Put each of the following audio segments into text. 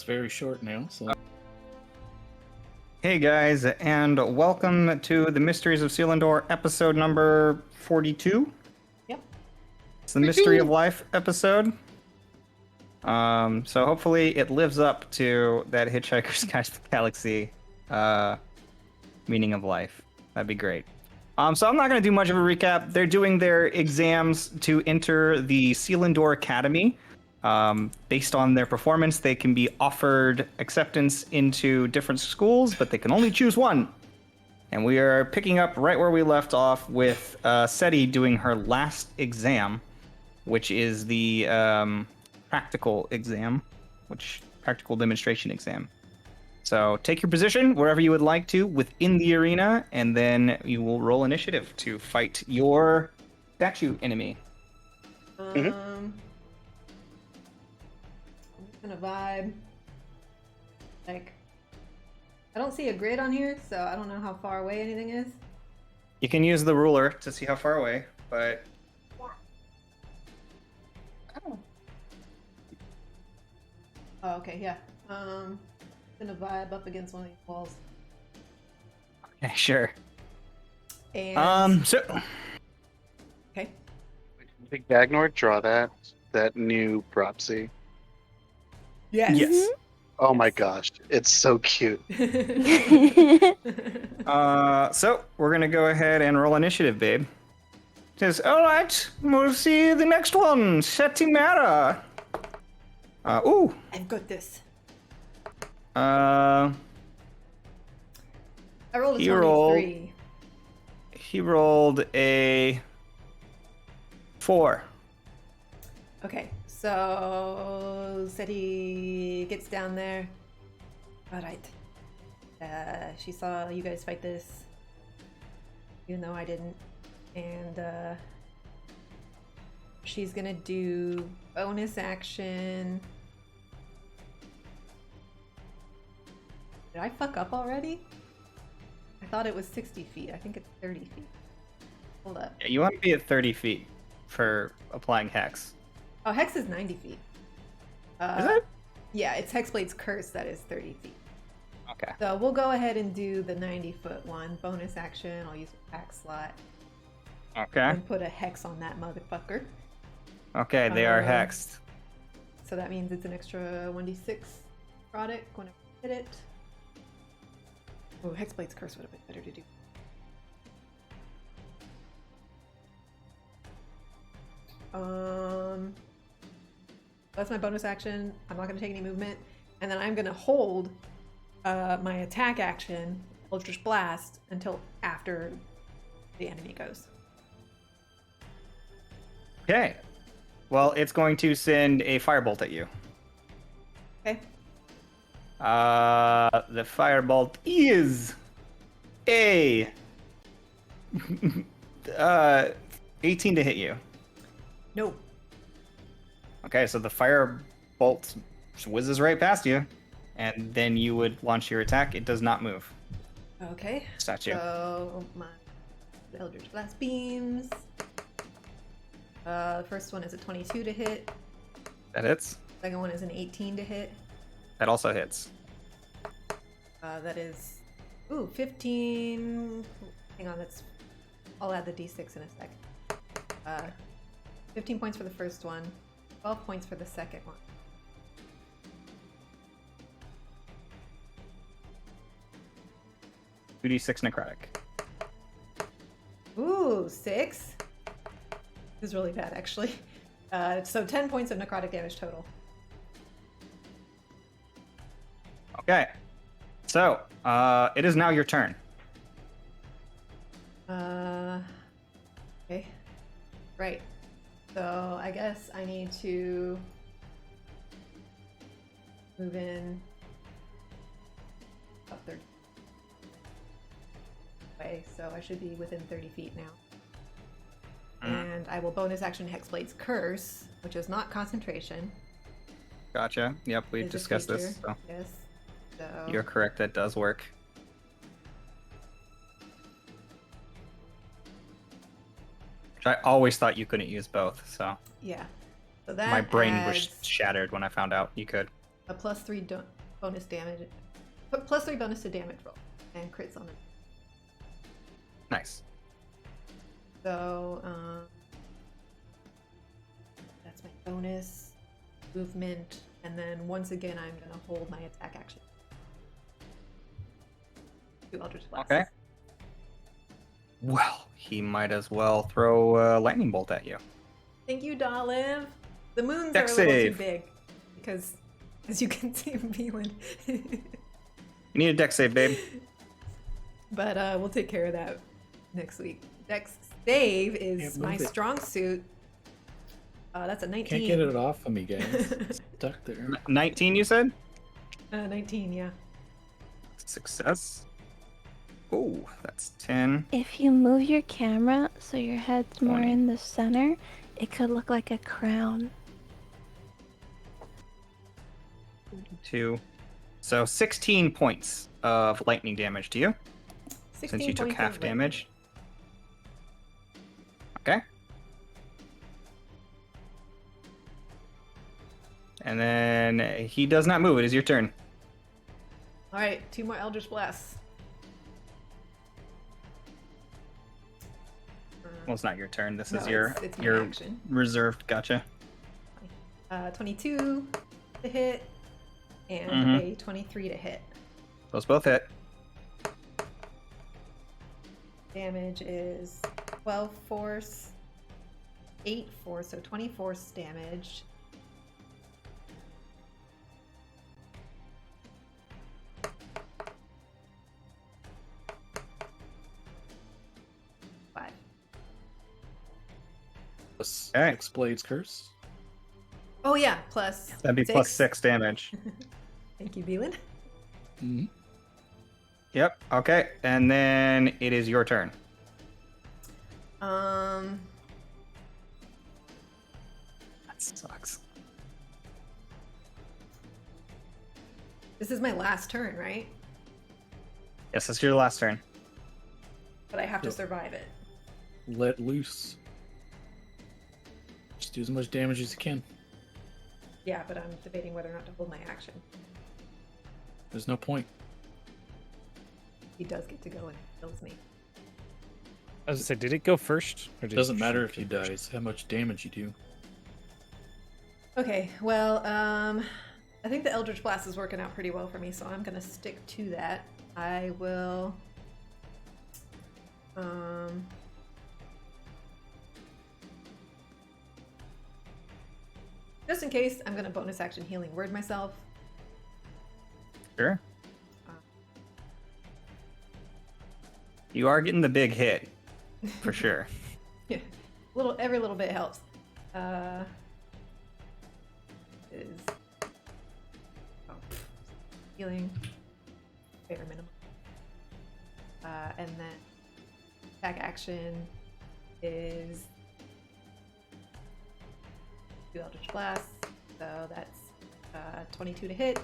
It's very short now, so. Hey guys, and welcome to the Mysteries of Selindor episode number 42. Yep. It's the Mystery of Life episode. So hopefully it lives up to that Hitchhiker's Guide to the Galaxy meaning of life. That'd be great. So I'm not going to do much of a recap. They're doing their exams to enter the Selindor Academy. Based on their performance, they can be offered acceptance into different schools, but they can only choose one. And we are picking up right where we left off with Seti doing her last exam, which is the practical exam, practical demonstration exam. So take your position wherever you would like to within the arena, and then you will roll initiative to fight your statue enemy. I'm gonna vibe. Like, I don't see a grid on here, so I don't know how far away anything is. You can use the ruler to see how far away, but... Oh, okay, yeah. Gonna vibe up against one of these walls. Okay, sure. And okay. Did Gagnor draw that new propsy? Yes. Yes. Oh my gosh, it's so cute. So we're gonna go ahead and roll initiative, babe. Says, all right, we'll see the next one. Setimara. Ooh. I've got this. Uh. I rolled a He 23. He rolled a 4. Okay, so Seti gets down there. Alright. She saw you guys fight this, even though I didn't. And she's gonna do bonus action. Did I fuck up already? I thought it was 60 feet. I think it's 30 feet. Hold up. Yeah, you want to be at 30 feet for applying hex. Oh, Hex is 90 feet. Is it? Yeah, it's Hexblade's Curse that is 30 feet. Okay. So we'll go ahead and do the 90-foot one. Bonus action. I'll use a pack slot. Okay. And put a hex on that motherfucker. Okay, they are hexed. So that means it's an extra 1d6 product whenever I hit it. Oh, Hexblade's Curse would have been better to do. That's my bonus action. I'm not going to take any movement. And then I'm going to hold my attack action, Eldritch Blast, until after the enemy goes. Okay. Well, it's going to send a firebolt at you. Okay. The firebolt is a 18 to hit you. Nope. Okay, so the firebolt whizzes right past you, and then you would launch your attack. It does not move. Okay. Statue. So my Eldritch Blast beams. The first one is a 22 to hit. That hits. Second one is an 18 to hit. That also hits. That is, 15. Hang on, I'll add the d6 in a sec. 15 points for the first one, 12 points for the second one. Two d6 necrotic. Ooh, 6. This is really bad, actually. So 10 points of necrotic damage total. Okay. So, it is now your turn. Okay. Right. So I guess I need to move in up 30. Okay, so I should be within 30 feet now. And I will bonus action Hexblade's Curse, which is not concentration. Gotcha. Yep, we Is a discussed this. feature. So Yes. So you're correct. That does work. Which I always thought you couldn't use both. So yeah. So that my brain was adds shattered when I found out you could. a +3 bonus damage, +3 bonus to damage roll, and crits on it. Nice. So that's my bonus movement, and then once again I'm gonna hold my attack action. 2 Eldritch Blasts. Okay. Well, he might as well throw a lightning bolt at you. Thank you, Dolive. The moons Dex are a little save. too big because, as you can see, I'm feeling. You need a dex save, babe. But we'll take care of that next week. Dex save is Can't my move it. strong suit. That's a 19. Can't get it off of me, guys. It's stuck there. 19, you said? 19, yeah. Success. Oh, that's 10. If you move your camera so your head's more 20. in the center, it could look like a crown. 2. So 16 points of lightning damage to you, 16 since you took points half of damage. Okay. And then he does not move. It is your turn. All right, 2 more Eldritch Blasts. Well, it's not your turn. This No, is your it's my your action. reserved. Gotcha. 22 to hit, and Mhm. a 23 to hit. Those both hit. Damage is 12 force, 8 force, so 20 force damage. Five. Plus Okay. X-Blade's curse. Oh yeah, plus. That'd be plus 6 damage. Thank you, Beelan. Mm-hmm. Yep. Okay. And then it is your turn. Um, That sucks. this is my last turn, right? Yes, it's your last turn. But I have to Yep. survive it. Let loose. Just do as much damage as you can. Yeah, but I'm debating whether or not to hold my action. There's no point. He does get to go and kills me. I was gonna say, did it go first? Or It did doesn't you matter shoot if you it first? die, it's how much damage you do. Okay, well, I think the Eldritch Blast is working out pretty well for me, so I'm gonna stick to that. I will, just in case, I'm gonna bonus action healing word myself. Sure. You are getting the big hit, for sure. Yeah, every little bit helps. Is healing bare minimum. And then attack action is 2 Eldritch Blasts, so that's 22 to hit.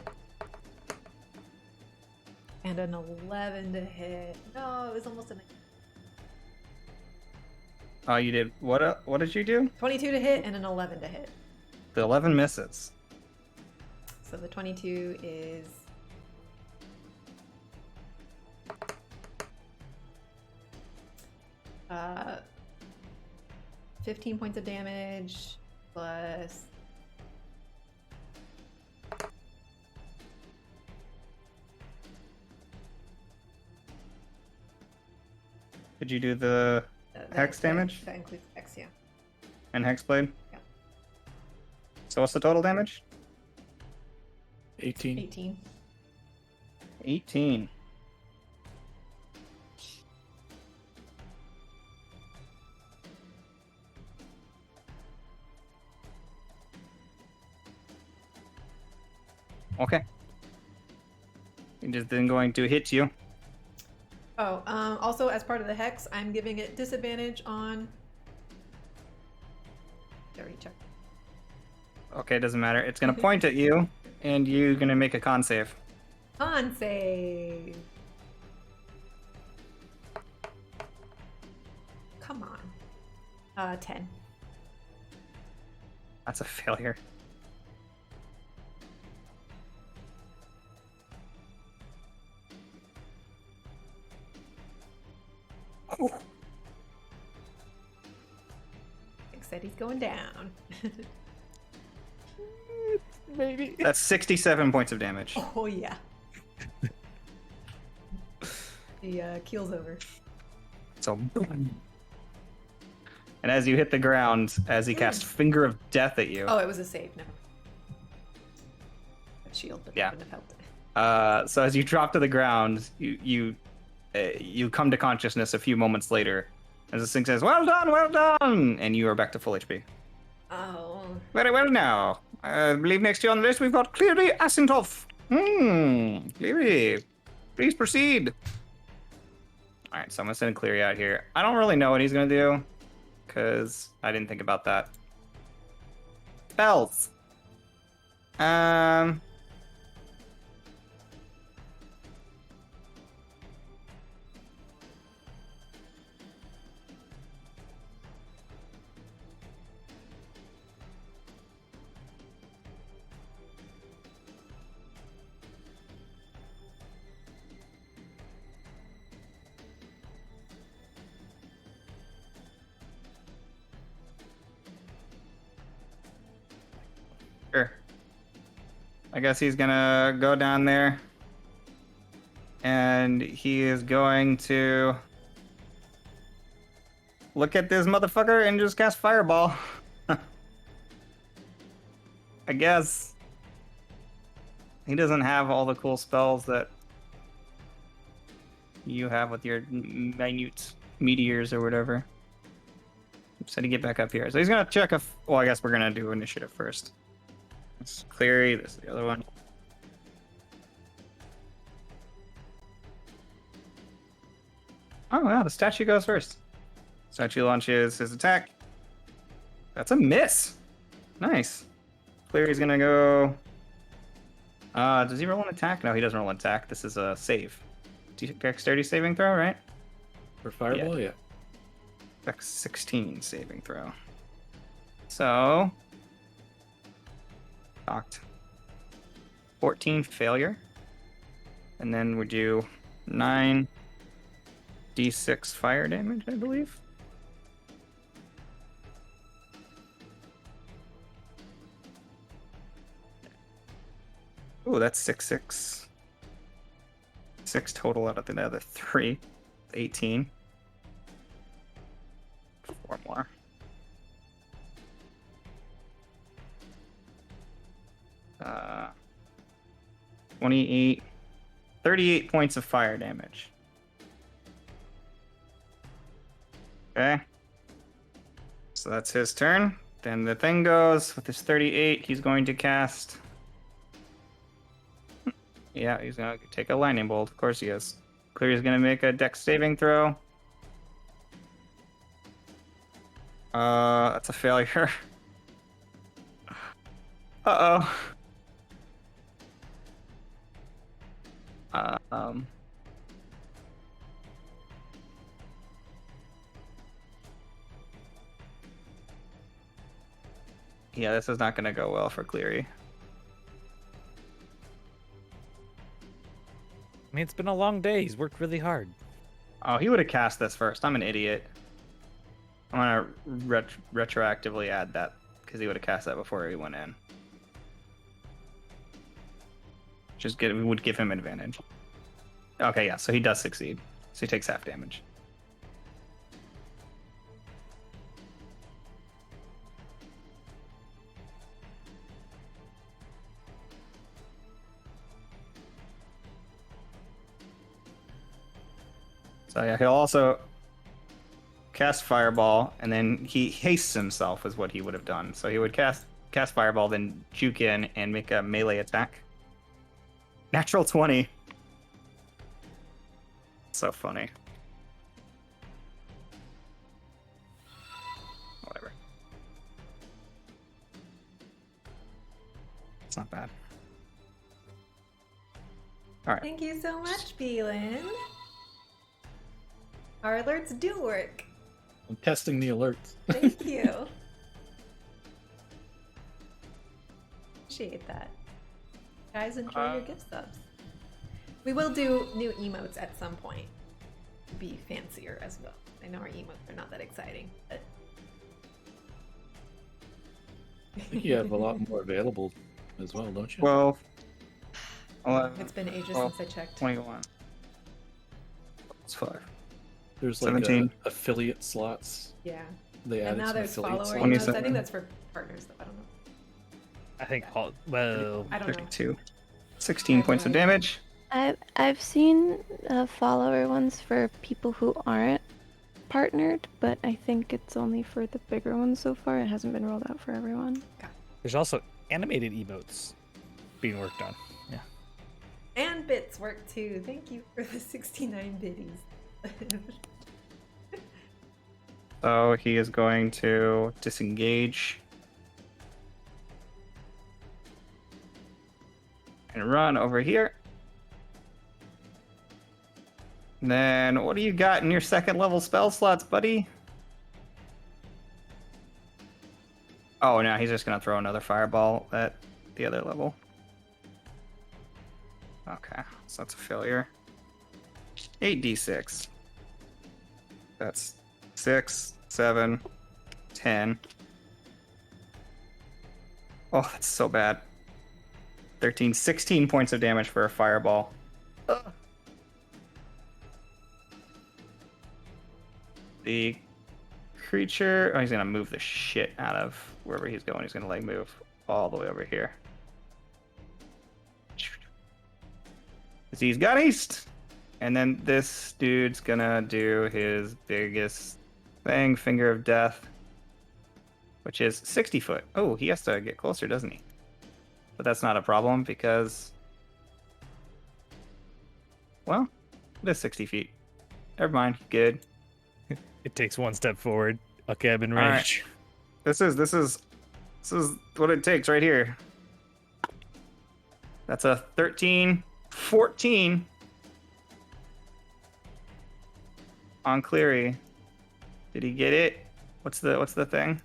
And an 11 to hit. No, it was almost a 19. Oh, you did what? What did you do? 22 to hit and an 11 to hit. The 11 misses. So the 22 is 15 points of damage plus Did you do the Hex damage? That includes Hex, yeah. and Hexblade? Yeah. So what's the total damage? 18. 18. 18. Okay. It is then going to hit you. Oh, also as part of the Hex, I'm giving it disadvantage on. Already checked. Okay, doesn't matter. It's going to point at you, and you're going to make a con save. Con save. Come on. 10. That's a failure. Nick said he's going down. Maybe. That's 67 points of damage. Oh yeah. The keel's over. So, boom. And as you hit the ground, as he casts Finger of Death at you, Oh, it was a save. Never. A shield, but Yeah. that wouldn't have helped it. so as you drop to the ground, you come to consciousness a few moments later, as this thing says, well done," and you are back to full HP. Oh. Very well now. I believe next to you on the list we've got Cleary Asintov. Cleary, please proceed. All right, so I'm gonna send Cleary out here. I don't really know what he's gonna do, because I didn't think about that. Spells. Sure. I guess he's gonna go down there. And he is going to look at this motherfucker and just cast Fireball. I guess. He doesn't have all the cool spells that you have with your minute meteors or whatever. Said to get back up here. So he's gonna check if. Well, I guess we're gonna do initiative first. This is Cleary, this is the other one. Oh wow, the statue goes first. Statue launches his attack. That's a miss. Nice. Cleary's gonna go. Does he roll an attack? No, he doesn't roll an attack. This is a save. Dexterity saving throw, right? For Fireball, yeah. Dex 16 saving throw. So. Knocked. 14 failure. And then we do 9d6 fire damage, I believe. Ooh, that's 6. 6 total out of the other 3. 18. 4 more. 28, 38 points of fire damage. Okay. So that's his turn. Then the thing goes with his 38. He's going to cast. Yeah, he's going to take a lightning bolt. Of course he is. Cleary's going to make a dex saving throw. That's a failure. Uh-oh. Yeah, this is not going to go well for Cleary. I mean, it's been a long day. He's worked really hard. Oh, he would have cast this first. I'm an idiot. I'm going to retroactively add that because he would have cast that before he went in. Would give him advantage. Okay, yeah, so he does succeed. So he takes half damage. So yeah, he'll also cast Fireball, and then he hastes himself is what he would have done. So he would cast Fireball, then juke in and make a melee attack. Natural 20. So funny. Whatever. It's not bad. Alright. Thank you so much, Beelin. Our alerts do work. I'm testing the alerts. Thank you. Appreciate that. Guys, enjoy your gift subs. We will do new emotes at some point. be fancier as well. I know our emotes are not that exciting, but I think you have a lot more available as well, don't you? 12, 11, it's been ages 12, since I checked. 21. It's 5. There's like 17. affiliate slots. Yeah. They And added now some there's affiliate follower slots. emotes. I 27. think that's for partners, though. I don't know. I think well, I don't know. 32. 16 points of Right. damage. I've seen follower ones for people who aren't partnered, but I think it's only for the bigger ones so far. It hasn't been rolled out for everyone. there's also animated emotes being worked on. Yeah. And bits work too. Thank you for the 69 biddies. So he is going to disengage and run over here. Then what do you got in your second level spell slots, buddy? Oh, no, he's just going to throw another fireball at the other level. Okay, so that's a failure. 8d6. That's 6, 7, 10. Oh, that's so bad. 13, 16 points of damage for a fireball. Ugh. The creature... Oh, he's going to move the shit out of wherever he's going. He's going to, like, move all the way over here. 'Cause he's got haste. And then this dude's going to do his biggest thing, Finger of Death, which is 60 foot. Oh, he has to get closer, doesn't he? But that's not a problem because... Well, it is 60 feet. Never mind. Good. It takes one step forward. Okay, I'm in All right. range. This is what it takes right here. That's a 13, 14 on Cleary. Did he get it? What's the thing?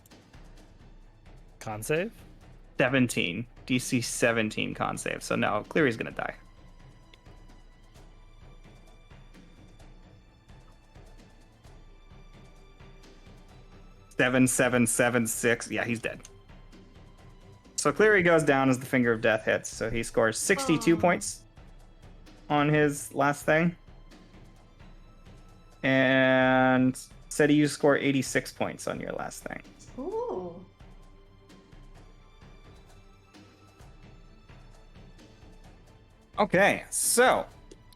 Con save? 17. DC 17 con save. So no, Cleary's gonna die. Seven, 7, 7, 6. Yeah, he's dead. So Cleary goes down as the Finger of Death hits. So he scores 62 Aw. points on his last thing. And said you score 86 points on your last thing. Ooh. Okay, so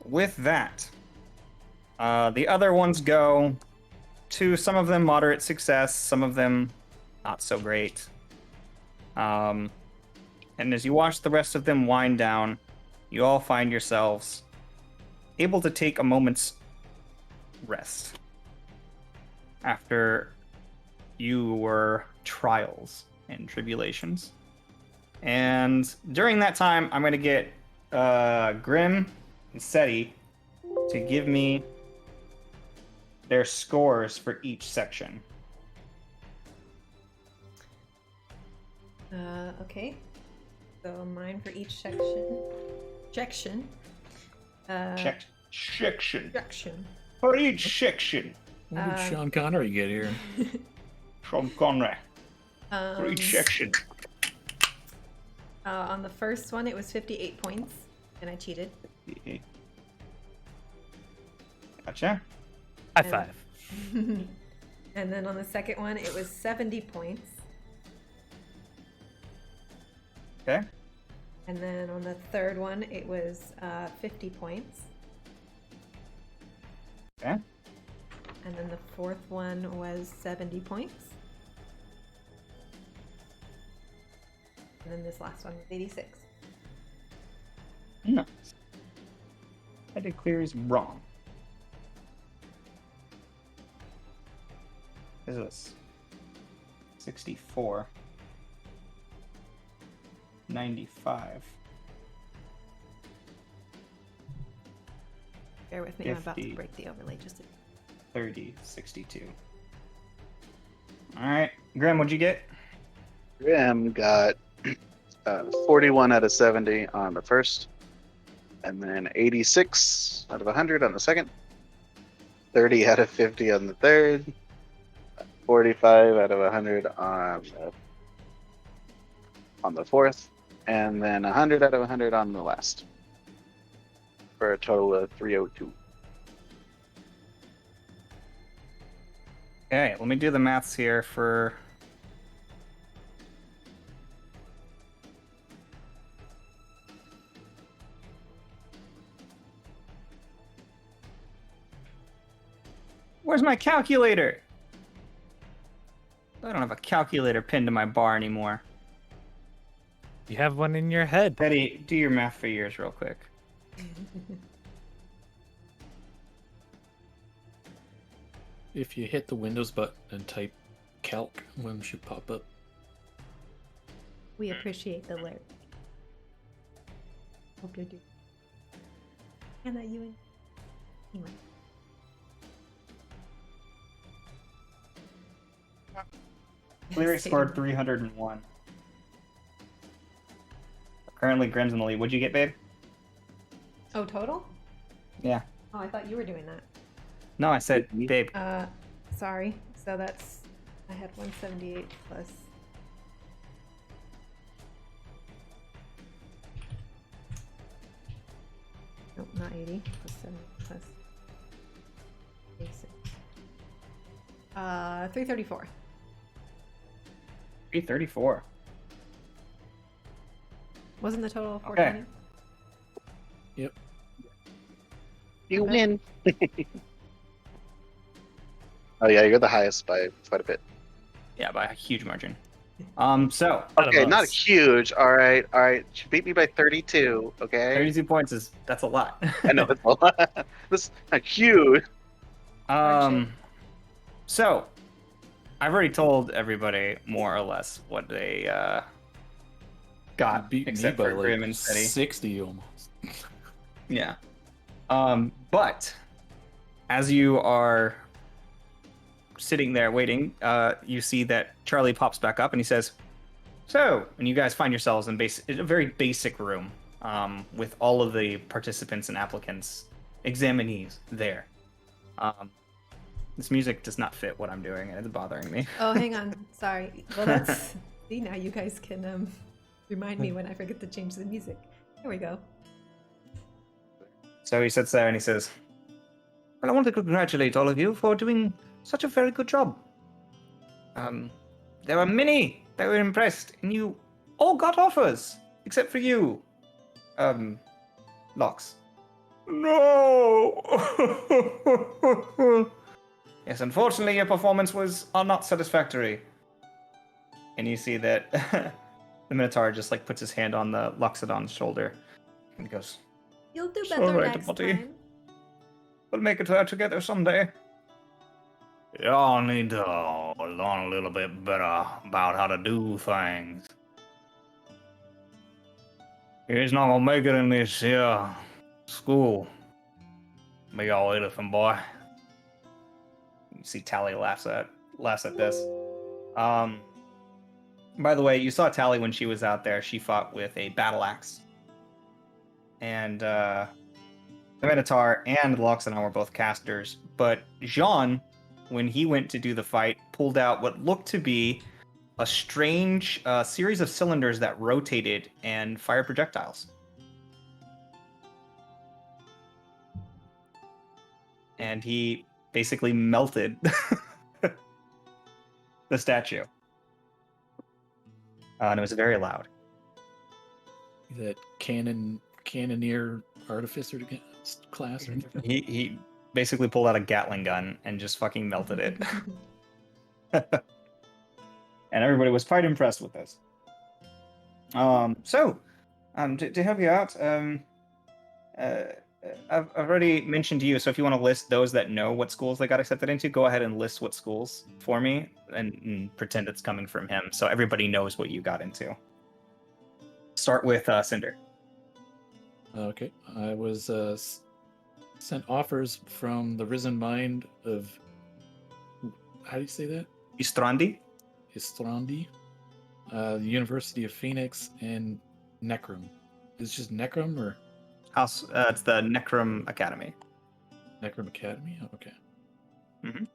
with that, the other ones go to some of them moderate success, some of them not so great. And as you watch the rest of them wind down, you all find yourselves able to take a moment's rest after your trials and tribulations. And during that time, I'm going to get Grim and Seti to give me their scores for each section. Okay. So mine for each section. Section. Section. Section. For each section. What did Sean Connery get here? From Conrad. For each section. On the first one, it was 58 points, and I cheated. Gotcha. High five. And then on the second one, it was 70 points. Okay. And then on the third one, it was 50 points. Okay. And then the fourth one was 70 points. And then this last one was 86. Nice. I did Cleary's wrong. Is this 64, 95, Bear with me, I'm about to 50. break the overlay just a 30, 62. All right, Grim, what'd you get? Grim got 41 out of 70 on the first, and then 86 out of 100 on the second, 30 out of 50 on the third, 45 out of 100 on the fourth, and then 100 out of 100 on the last, for a total of 302. Okay, let me do the maths here for. Where's my calculator? I don't have a calculator pinned to my bar anymore. You have one in your head. Betty, do your math for yours real quick. If you hit the Windows button and type calc, one should pop up. We appreciate the lyric. Hope you're doing. And that you and anyway. Lyric scored 301. Currently, Grim's in the lead. What'd you get, babe? Oh, total? Yeah. Oh, I thought you were doing that. No, I said, babe. Sorry. So that's I had 178 plus. Nope, not 80 plus 7 plus 86. 334. 334. Wasn't the total Okay. 420? Yep. You Okay. win. Oh yeah, you're the highest by quite a bit. Yeah, by a huge margin. So Out of Okay, not us. huge. All right. She beat me by 32. Okay. 32 points that's a lot. I know it's a lot. This is not huge. So I've already told everybody more or less what they got, You beat me except by for Grim like and Steady. 60 almost. Yeah. But as you are sitting there waiting, you see that Charlie pops back up and he says, "So," and you guys find yourselves in a very basic room with all of the participants and applicants, examinees there. This music does not fit what I'm doing, and it's bothering me. Oh, hang on. Sorry. Well, that's. See, now you guys can remind me when I forget to change the music. There we go. So he sits there and he says, "Well, I want to congratulate all of you for doing such a very good job. There were many that were impressed, and you all got offers, except for you, Lox." "No!" "Yes, unfortunately, your performance are not satisfactory." And you see that the Minotaur just like puts his hand on the Loxodon's shoulder and he goes, You'll do "It's better all right, next buddy. time. We'll make it out together someday." "Y'all need to learn a little bit better about how to do things. He's not gonna make it in this here school. Be all elephant boy." You see Tally laughs at this. By the way, you saw Tally when she was out there. She fought with a battle axe. And the Minotaur and Loxodon were both casters, but Jean, when he went to do the fight, pulled out what looked to be a strange series of cylinders that rotated and fired projectiles. And he basically melted the statue. And it was very loud. That cannoneer artificer class or something. He basically pulled out a Gatling gun and just fucking melted it. And everybody was quite impressed with this. To help you out, I've already mentioned to you, so if you want to list those that know what schools they got accepted into, go ahead and list what schools for me and pretend it's coming from him so everybody knows what you got into. Start with Cinder. Okay, I was sent offers from the Risen Mind of, how do you say that? Istrandi? Istrandi, the University of Phoenix, and Necrum. Is it just Necrum or House. It's the Necrum Academy. Necrum Academy? Oh, okay.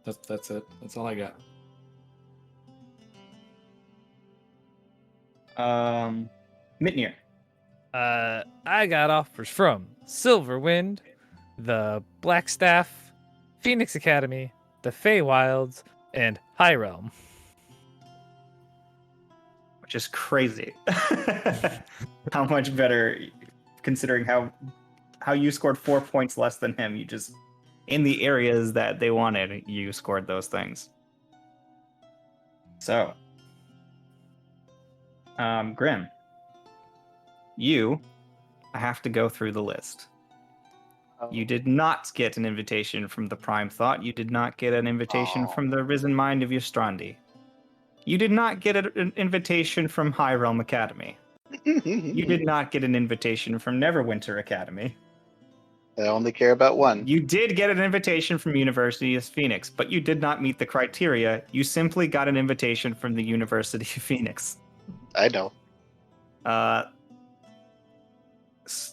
That's it. That's all I got. Mitnir. I got offers from Silverwind, the Blackstaff, Phoenix Academy, the Feywilds, and High Realm. Which is crazy. How much better, considering how you scored 4 points less than him. You just, in the areas that they wanted, you scored those things. So, Grim, you have to go through the list. You did not get an invitation from the Prime Thought. You did not get an invitation from the Risen Mind of Yustrandi. You did not get an invitation from High Realm Academy. You did not get an invitation from Neverwinter Academy. I only care about one. You did get an invitation from University of Phoenix, but you did not meet the criteria. You simply got an invitation from the University of Phoenix. I know.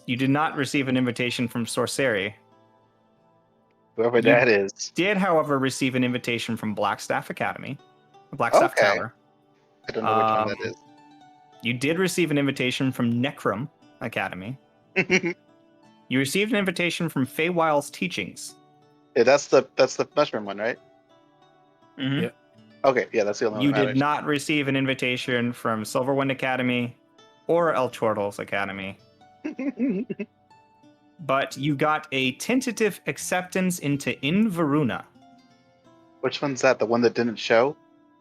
You did not receive an invitation from Sorcery. Whoever that is. Did, however, receive an invitation from Blackstaff Academy. Blackstaff Okay. Tower. I don't know which one that You did receive an invitation from Necrom Academy. is. You received an invitation from Feywild's Teachings. Yeah, that's the mushroom one, right? Mm-hmm. Yep. Okay, yeah, that's the only You one. did not receive an invitation from Silverwind Academy or El Chortles Academy, but you got a tentative acceptance into Inveruna. Which one's that? The one that didn't show?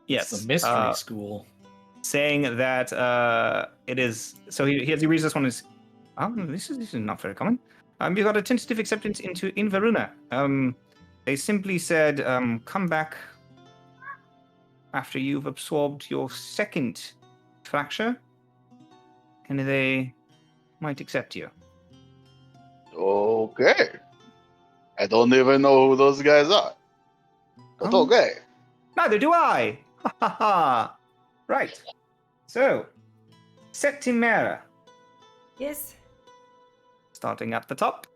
Yes, It's the mystery school. saying that it is. So he reads this one as, this is not very common. You got a tentative acceptance into Inveruna. They simply said, come back after you've absorbed your second fracture, and they might accept you. Okay. I don't even know who those guys are. But okay. Neither do I. Ha ha ha. Right. So, Septimera, Yes. starting at the top.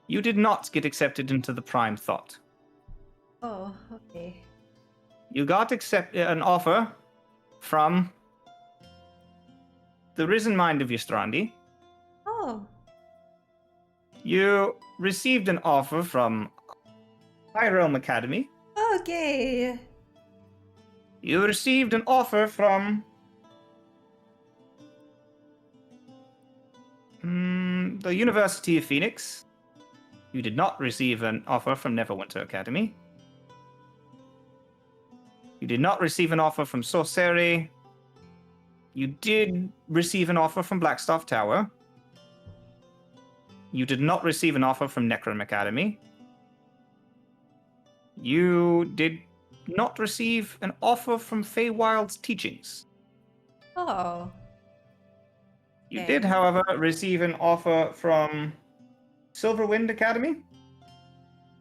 You did not get accepted into the Prime Thought. Oh, okay. You got an offer from the Risen Mind of Yustrandi. Oh, You received an offer from High Realm Academy. okay. You received an offer from the University of Phoenix. You did not receive an offer from Neverwinter Academy. You did not receive an offer from Sorcery. You did receive an offer from Blackstaff Tower. You did not receive an offer from Necrom Academy. You did not receive an offer from Feywild's Teachings. Oh, You Okay. did, however, receive an offer from Silverwind Academy,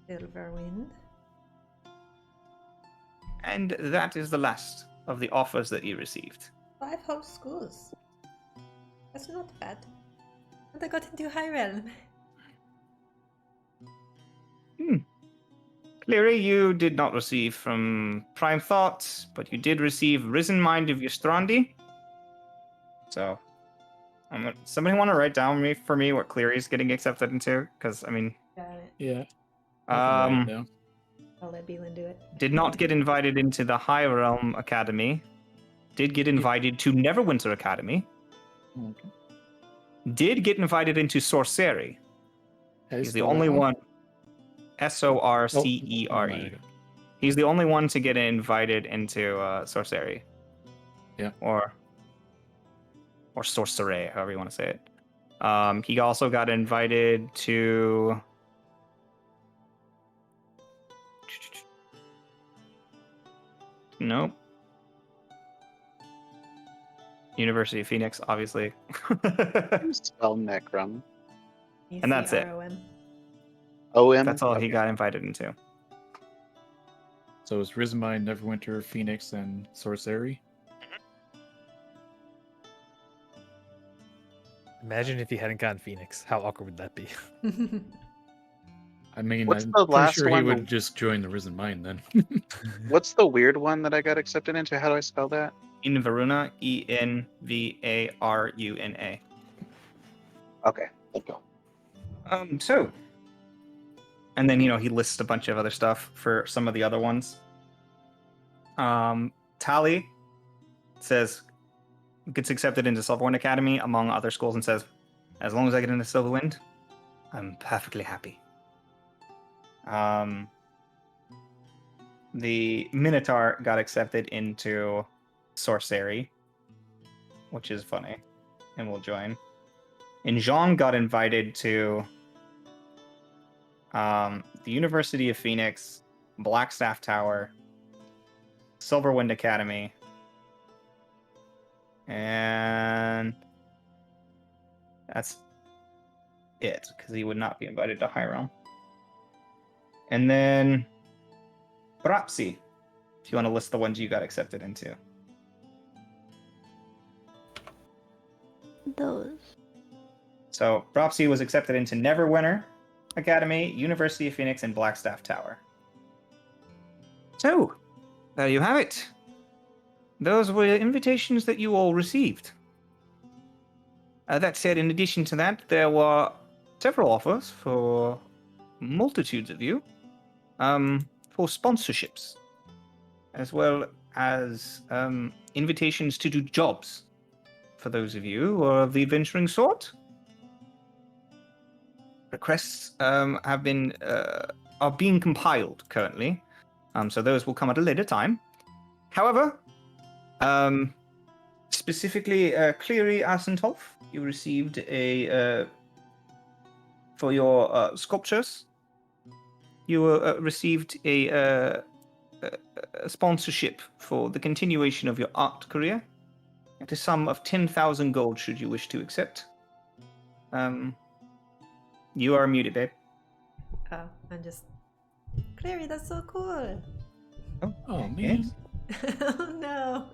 Silverwind. and that is the last of the offers that you received. 5 whole schools. That's not bad. And I got into High Realm. Cleary, you did not receive from Prime Thought, but you did receive Risen Mind of Yustrandi. So, somebody want to write down for me what Cleary's getting accepted into? Because, I mean, Got it. Yeah. I can write it down. I'll let Beelan do it. did not get invited into the High Realm Academy. Did get invited to Neverwinter Academy. Okay. Did get invited into Sorcery. How do you He's the spell that only one? one. Sorcere. Oh my God. He's the only one to get invited into Sorcery. Yeah. Or Sorcerer, however you want to say it. He also got invited to... Nope. University of Phoenix, obviously. Spell Necrom. And that's it. ECROM. OM? That's all he Okay. got invited into. So it's Risen Mind, Neverwinter, Phoenix, and Sorcery. Imagine if he hadn't gotten Phoenix. How awkward would that be? I mean, What's I'm the pretty last sure he one? would just join the Risen Mind then. What's the weird one that I got accepted into? How do I spell that? Invaruna, Envaruna. Okay, let's go. So, and then he lists a bunch of other stuff for some of the other ones. Tali says gets accepted into Silverwind Academy among other schools and says, as long as I get into Silverwind, I'm perfectly happy. The Minotaur got accepted into Sorcery, which is funny, and will join. And Jean got invited to the University of Phoenix, Blackstaff Tower, Silverwind Academy, and that's it, because he would not be invited to High Realm. And then Brapsi, if you want to list the ones you got accepted into. Those. So Brapsi was accepted into Neverwinter Academy, University of Phoenix, and Blackstaff Tower. So, there you have it. Those were invitations that you all received. That said, in addition to that, there were several offers for multitudes of you for sponsorships, as well as invitations to do jobs for those of you who are of the adventuring sort. Requests are being compiled currently, so those will come at a later time. However, specifically Cleary Asentolf, you received for your sculptures. You received a sponsorship for the continuation of your art career at a sum of 10,000 gold, should you wish to accept. You are muted, babe. Oh, I'm just. Clary, that's so cool. Oh, man. Yes. Oh no.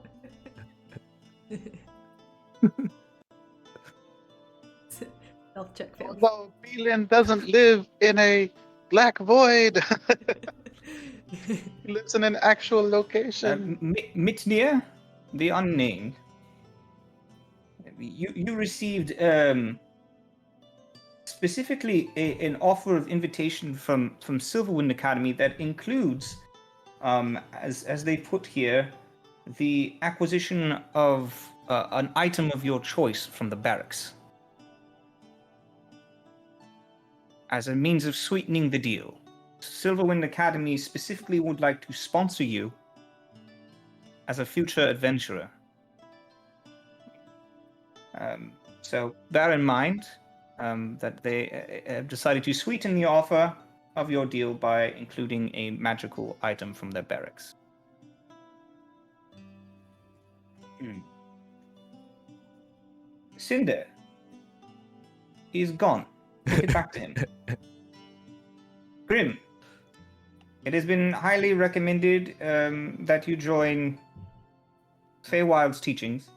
Health check failed. Although Beelan doesn't live in a black void. He lives in an actual location. Mitnir, the unnamed. You received specifically an offer of invitation from Silverwind Academy that includes, as they put here, the acquisition of an item of your choice from the barracks as a means of sweetening the deal. Silverwind Academy specifically would like to sponsor you as a future adventurer. So bear in mind that they have decided to sweeten the offer of your deal by including a magical item from their barracks. Cinder is gone. We'll get back to him. Grim, it has been highly recommended that you join Feywild's teachings.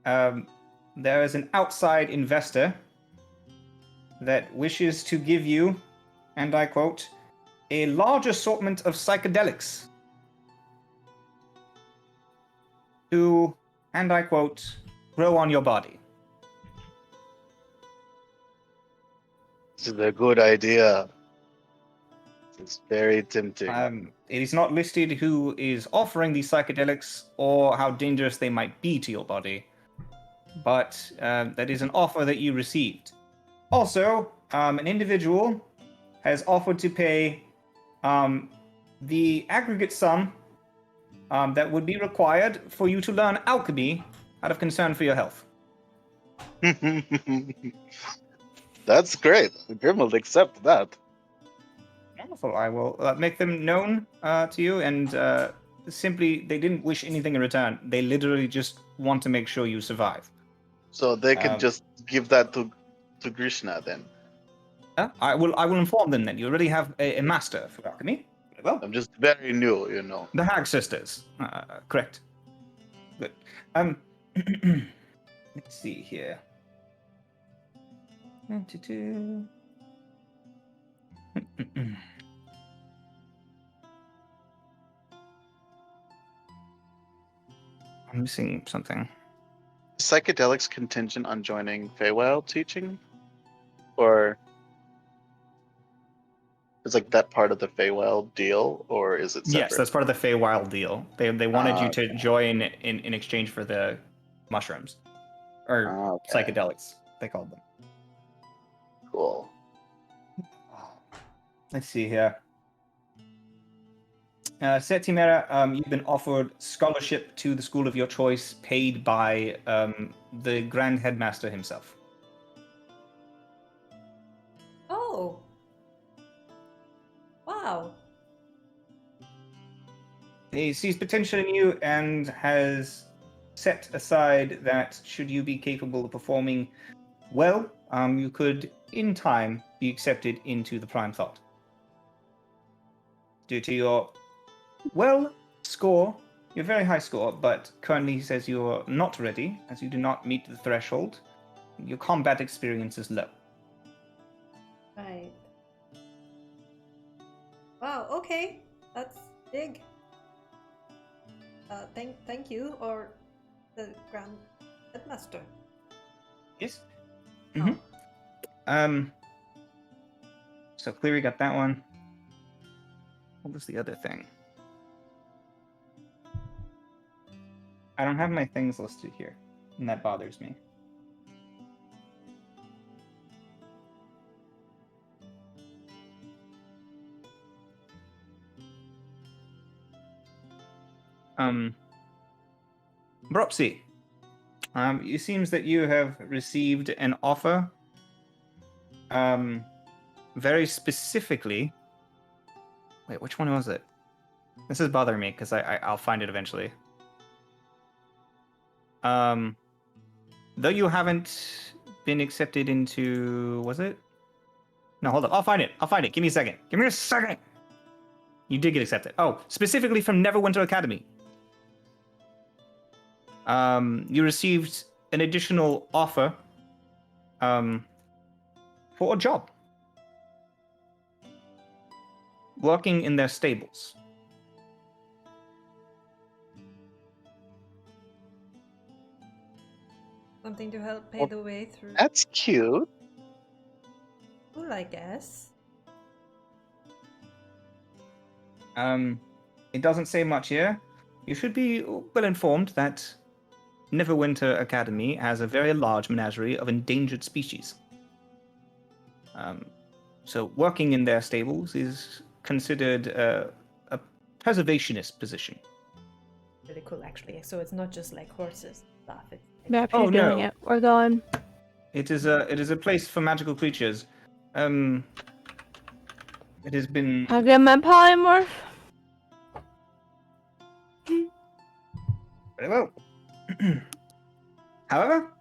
There is an outside investor that wishes to give you, and I quote, a large assortment of psychedelics to, and I quote, grow on your body. This is a good idea. It's very tempting. It is not listed who is offering these psychedelics or how dangerous they might be to your body, but that is an offer that you received. Also, an individual has offered to pay the aggregate sum that would be required for you to learn alchemy out of concern for your health. That's great. Grim will accept that. Wonderful. I will make them known to you, and simply, they didn't wish anything in return. They literally just want to make sure you survive. So they can just give that to Krishna then. I will inform them that you already have a master for alchemy. Very well. I'm just very new, you know. The Hag Sisters. Correct. Good. Let's see here. missing something. Psychedelics contingent on joining Feywild teaching? Or is like that part of the Feywild deal, or is it separate? Yes, that's part of the Feywild deal. They wanted you to Okay. join in exchange for the mushrooms. Or Okay. psychedelics, they called them. Cool. Let's see here. Setimera, you've been offered scholarship to the school of your choice, paid by the Grand Headmaster himself. Oh. Wow. He sees potential in you and has set aside that should you be capable of performing well, you could, in time, be accepted into the Prime Thought. Due to your score, your very high score, but currently he says you're not ready, as you do not meet the threshold. Your combat experience is low. Right. Wow, okay. That's big. Thank you, or the Grand Headmaster. Yes? Oh. So Cleary got that one. What was the other thing? I don't have my things listed here, and that bothers me. Bropsy, it seems that you have received an offer, very specifically. Wait, which one was it? This is bothering me because I'll find it eventually. Though you haven't been accepted into, was it? No, hold up. I'll find it. Give me a second. You did get accepted. Oh, specifically from Neverwinter Academy. You received an additional offer for a job. Working in their stables. Something to help pay the way through That's cute. school, I guess. It doesn't say much here. You should be well informed that Neverwinter Academy has a very large menagerie of endangered species. So working in their stables is considered a preservationist position. Really cool, actually. So it's not just like horses and stuff. It's Yep, Oh, she's doing no. it. We're going. It is a place for magical creatures. It has been I'll get my polymorph. very well. However,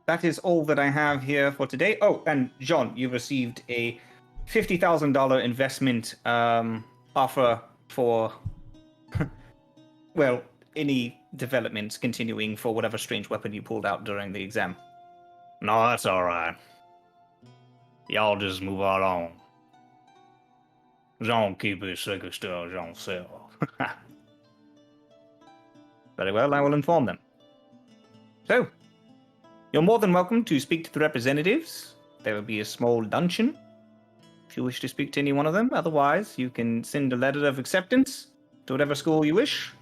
that is all that I have here for today. Oh, and John, you received a $50,000 investment offer for, well, any developments continuing for whatever strange weapon you pulled out during the exam. No, that's all right. Y'all just move right on. Jean keep his secret stuff Jean sell. Very well, I will inform them. So, you're more than welcome to speak to the representatives. There will be a small luncheon if you wish to speak to any one of them. Otherwise, you can send a letter of acceptance to whatever school you wish.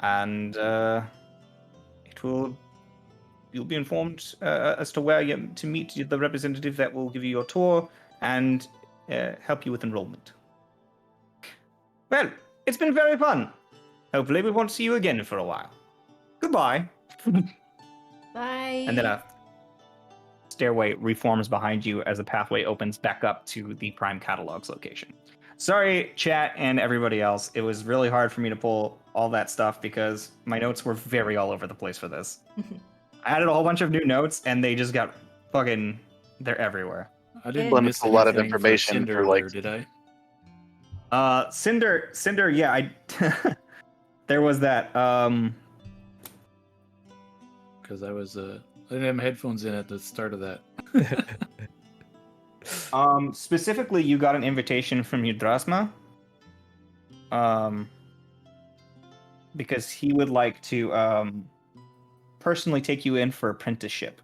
And you'll be informed as to where you to meet the representative that will give you your tour and help you with enrollment. Well, it's been very fun. Hopefully we won't see you again for a while. Goodbye. Bye. And then a stairway reforms behind you as the pathway opens back up to the Prime Catalog's location. Sorry, chat and everybody else. It was really hard for me to pull all that stuff because my notes were very all over the place for this. I added a whole bunch of new notes and they just got fucking... They're everywhere. I didn't Well, miss a lot of anything for information Cinder for, like- there, did I? Cinder, yeah, I... there was that, Because I didn't have my headphones in at the start of that. specifically, you got an invitation from Yudrasma. because he would like to personally take you in for apprenticeship.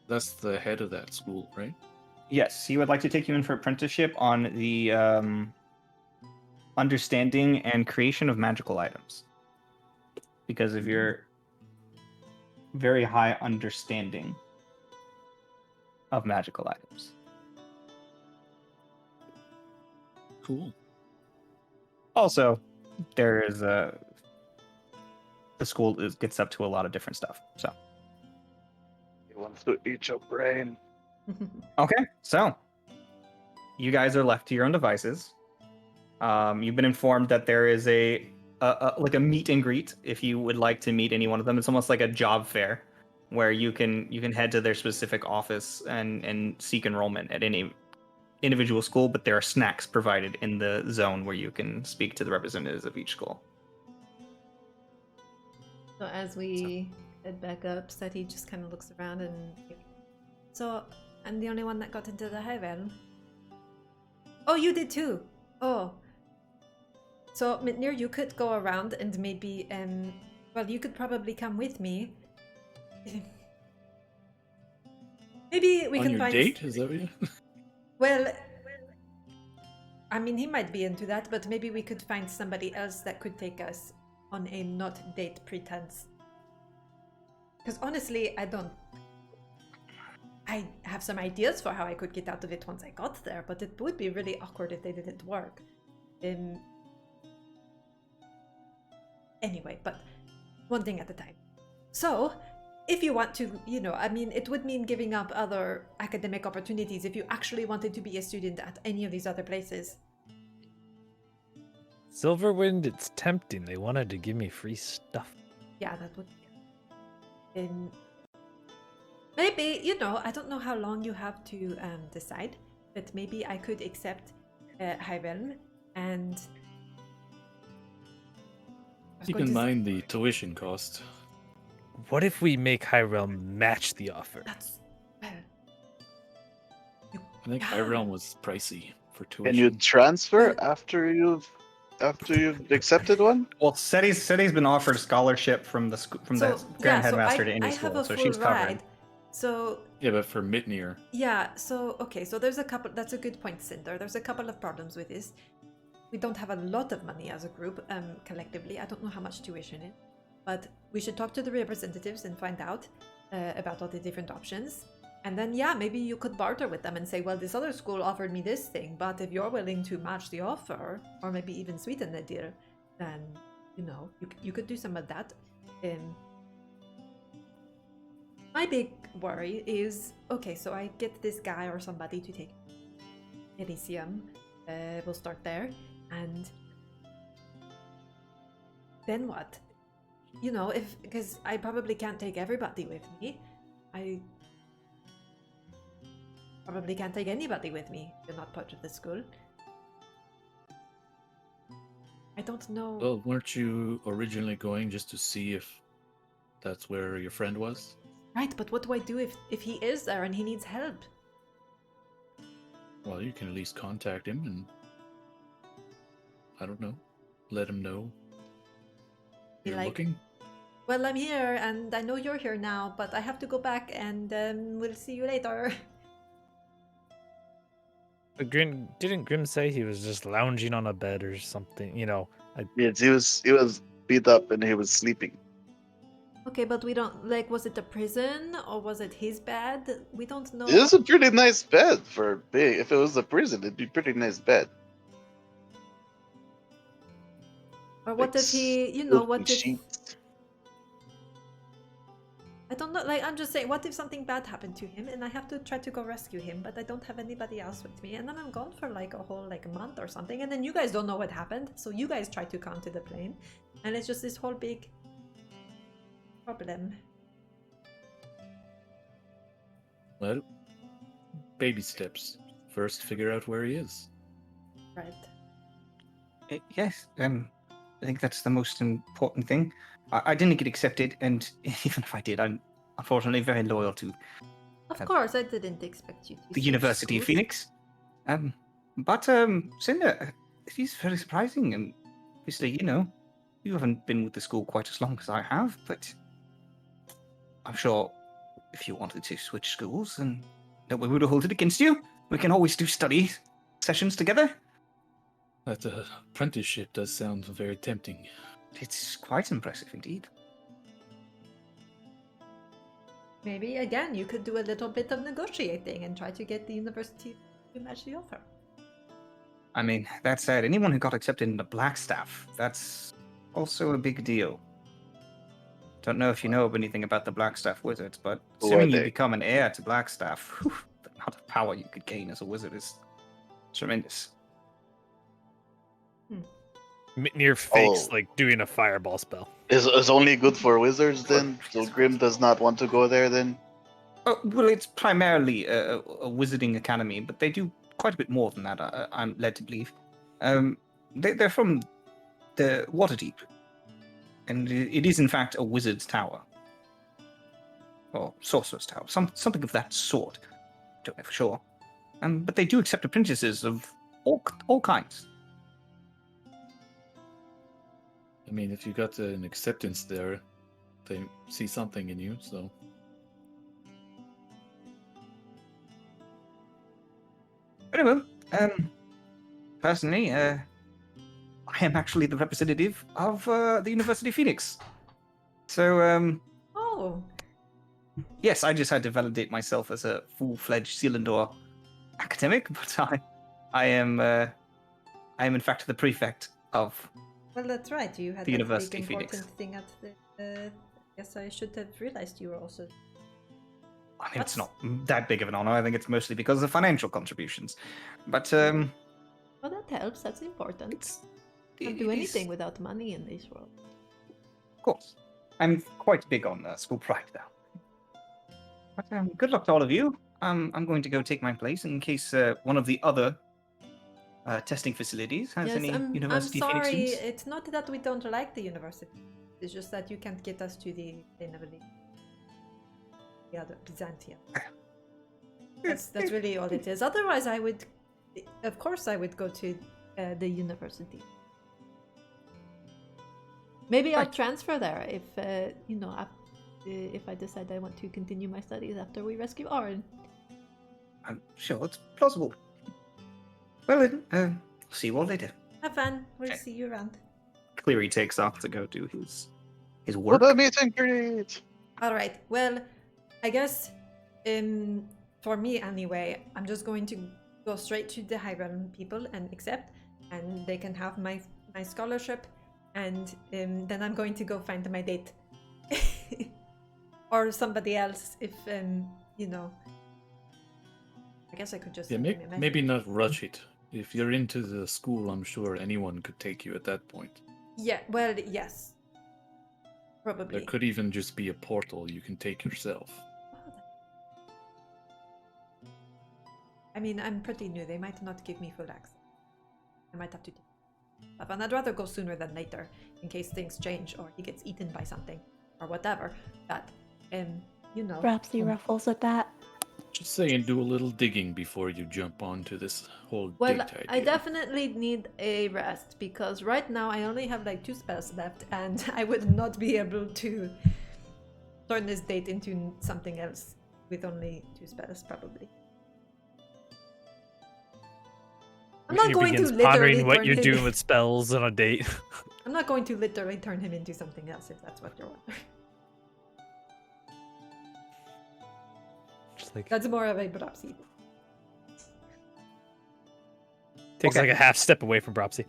That's the head of that school, right? Yes, he would like to take you in for apprenticeship on the understanding and creation of magical items. Because of your very high understanding of magical items. Cool. Also, there is the school gets up to a lot of different stuff. So He wants to eat your brain. okay, so you guys are left to your own devices. You've been informed that there is a like a meet and greet if you would like to meet any one of them. It's almost like a job fair where you can head to their specific office and seek enrollment at any individual school, but there are snacks provided in the zone where you can speak to the representatives of each school. So as we head back up, Seti just kind of looks around and... So, I'm the only one that got into the high realm. Oh, you did too! Oh. So, Mitnir, you could go around and maybe, well, you could probably come with me. Maybe we On can your find... date? Is that what you... Well, I mean, he might be into that, but maybe we could find somebody else that could take us on a not date pretense. Because honestly, I have some ideas for how I could get out of it once I got there, but it would be really awkward if they didn't work. Anyway, but one thing at a time. So, if you want to, I mean, it would mean giving up other academic opportunities if you actually wanted to be a student at any of these other places. Silverwind, it's tempting. They wanted to give me free stuff. Yeah, that would be... maybe, I don't know how long you have to decide, but maybe I could accept High Realm and... Keep in mind the tuition cost. What if we make High Realm match the offer? That's... well... I think High Realm was pricey for tuition. Can you transfer after you've accepted one? Well, Seti's been offered scholarship from the Grand Headmaster to any school, so she's covered. So yeah, but for Mitnir. Yeah, so okay, so there's a couple. That's a good point, Cinder. There's a couple of problems with this. We don't have a lot of money as a group, collectively. I don't know how much tuition is, but we should talk to the representatives and find out about all the different options. And then, yeah, maybe you could barter with them and say, well, this other school offered me this thing, but if you're willing to match the offer, or maybe even sweeten the deal, then, you could do some of that. My big worry is, okay, so I get this guy or somebody to take Elysium. We'll start there. And then what? Because I probably can't take everybody with me. I probably can't take anybody with me. They're not part of the school. I don't know. Well, weren't you originally going just to see if that's where your friend was? Right, but what do I do if he is there and he needs help? Well, you can at least contact him and, I don't know, let him know you're looking. Well, I'm here and I know you're here now, but I have to go back and we'll see you later. Didn't Grim say he was just lounging on a bed or something? Yes, he was beat up and he was sleeping. Okay, but we don't, was it a prison or was it his bed? We don't know. It was a pretty nice bed for being. If it was a prison, it'd be a pretty nice bed. Or what if he, what if... Sheets. I don't know, I'm just saying, what if something bad happened to him and I have to try to go rescue him, but I don't have anybody else with me, and then I'm gone for a whole month or something, and then you guys don't know what happened, so you guys try to come to the plane, and it's just this whole big problem. Well, baby steps. First, figure out where he is. Right. Yes, I think that's the most important thing. I didn't get accepted, and even if I did, I'm unfortunately very loyal to Of course, I didn't expect you to. the University of Phoenix. But Cinder, he's very surprising, and obviously, you know, you haven't been with the school quite as long as I have, but I'm sure if you wanted to switch schools, and that we would hold it against you. We can always do study sessions together. That apprenticeship does sound very tempting. It's quite impressive indeed. Maybe again, you could do a little bit of negotiating and try to get the university to match the offer. I mean, that said, anyone who got accepted into Blackstaff, that's also a big deal. Don't know if you know anything about the Blackstaff wizards, but Who are assuming you they? become an heir to Blackstaff, whew, the amount of power you could gain as a wizard is tremendous. Near fakes Oh. like doing a fireball spell. Is only good for wizards then? So Grim does not want to go there then? Oh, well, it's primarily a wizarding academy, but they do quite a bit more than that, I'm led to believe. They're from the Waterdeep, and it is in fact a wizard's tower. Or sorcerer's tower, something of that sort. Don't know for sure. But they do accept apprentices of all kinds. I mean, if you got an acceptance there, they see something in you, so. Very well. Personally, I am actually the representative of the University of Phoenix. So, Oh, yes, I just had to validate myself as a full-fledged Selindor academic, but I am in fact the prefect of. well, that's right. You had The that University big Phoenix. important thing at the. Guess I should have realized you were also. I mean, it's not that big of an honor. I think it's mostly because of financial contributions, but Well, that helps. That's important. it's. Can't do anything without money in this world. Of course, I'm quite big on school pride, though. But good luck to all of you. I'm going to go take my place in case one of the other testing facilities has any I'm University sorry. Phoenix students. It's not that we don't like the university. It's just that you can't get us to the other Byzantium. That's really all it is. Otherwise, I would, of course, I would go to the university. Maybe I'll Right. transfer there if if I decide I want to continue my studies after we rescue Orin. I'm sure it's plausible. Well then, see you all later. Have fun. We'll Okay. see you around. Cleary takes off to go do his What work. a meet and greet! All right. Well, I guess for me anyway, I'm just going to go straight to the High Realm people and accept, and they can have my scholarship, and then I'm going to go find my date, or somebody else if you know. I guess I could just Yeah, send them a message. maybe not rush it. If you're into the school, I'm sure anyone could take you at that point. Yeah. Well, yes. There Probably. could even just be a portal you can take yourself. I mean, I'm pretty new. They might not give me full access. I might have to do stuff. And I'd rather go sooner than later, in case things change or he gets eaten by something or whatever. But, you know. Perhaps he ruffles at that. Just saying, do a little digging before you jump onto this whole Well, date idea. I definitely need a rest because right now I only have like 2 spells left, and I would not be able to turn this date into something else with only 2 spells, probably. I'm not He going to begins literally pondering what turn you're him- doing with spells on a date. I'm not going to literally turn him into something else if that's what you're wondering. Just like That's more of a Brapsi. takes Okay. like a half step away from Bropsy.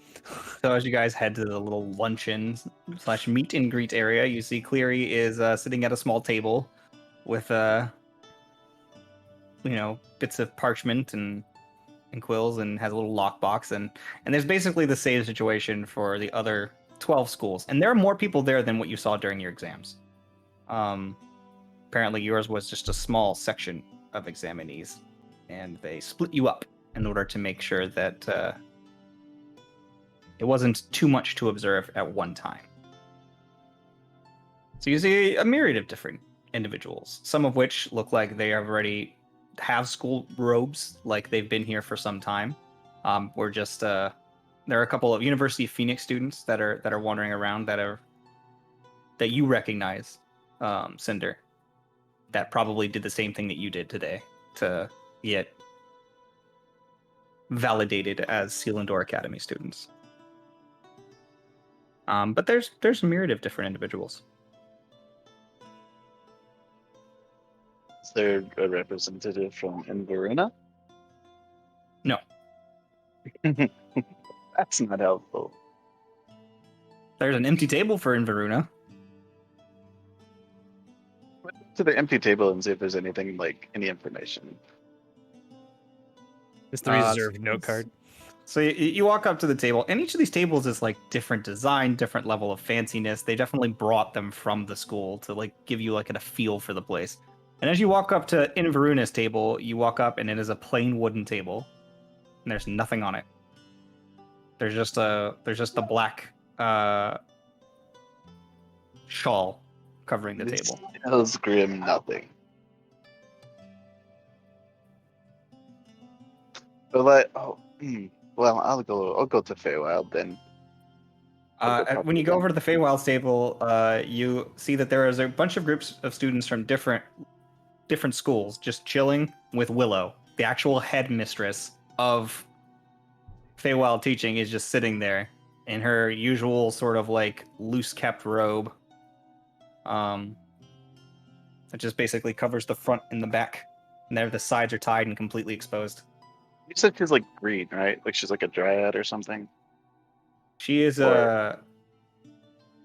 So as you guys head to the little luncheon / meet and greet area, you see Cleary is sitting at a small table with bits of parchment and quills, and has a little lockbox, and there's basically the same situation for the other 12 schools, and there are more people there than what you saw during your exams. Apparently yours was just a small section of examinees, and they split you up in order to make sure that it wasn't too much to observe at one time. So you see a myriad of different individuals, some of which look like they already have school robes, like they've been here for some time. We're just there are a couple of University of Phoenix students that are wandering around that you recognize, Cinder, that probably did the same thing that you did today to get validated as Selindor Academy students. But there's a myriad of different individuals. Is there a representative from Inveruna? No. That's not helpful. There's an empty table for Inveruna. To the empty table and see if there's anything like any information. It's the reserved note card. So you walk up to the table, and each of these tables is like different design, different level of fanciness. They definitely brought them from the school to like give you like a feel for the place. And as you walk up to Inveruna's table, you walk up and it is a plain wooden table, and there's nothing on it. There's just a black shawl covering the table. Tells Grim nothing. But well, I'll go to Feywild then. When you go over to the Feywild's table, you see that there is a bunch of groups of students from different schools just chilling with Willow, the actual headmistress of Feywild teaching, is just sitting there in her usual sort of like loose kept robe. It just basically covers the front and the back, and there the sides are tied and completely exposed. You said she's like green, right? Like she's like a dryad or something. She is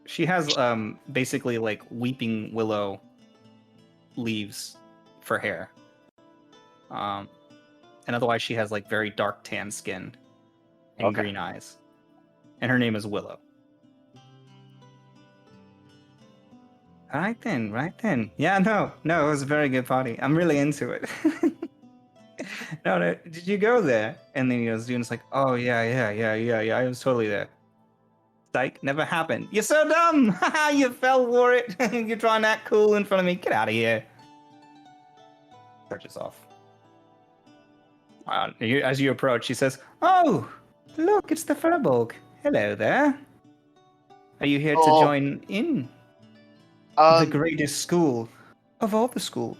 she has basically like weeping willow leaves for hair. And otherwise she has like very dark tan skin and green eyes. And her name is Willow. Right then. Yeah, no, it was a very good party. I'm really into it. No, did you go there? And then the student's like, oh, yeah, I was totally there. Psych, never happened. You're so dumb! You fell for it! You're trying to act cool in front of me. Get out of here. Searches off. As you approach, she says, oh, look, it's the Furbolg. Hello there. Are you here to join in the greatest school of all the schools?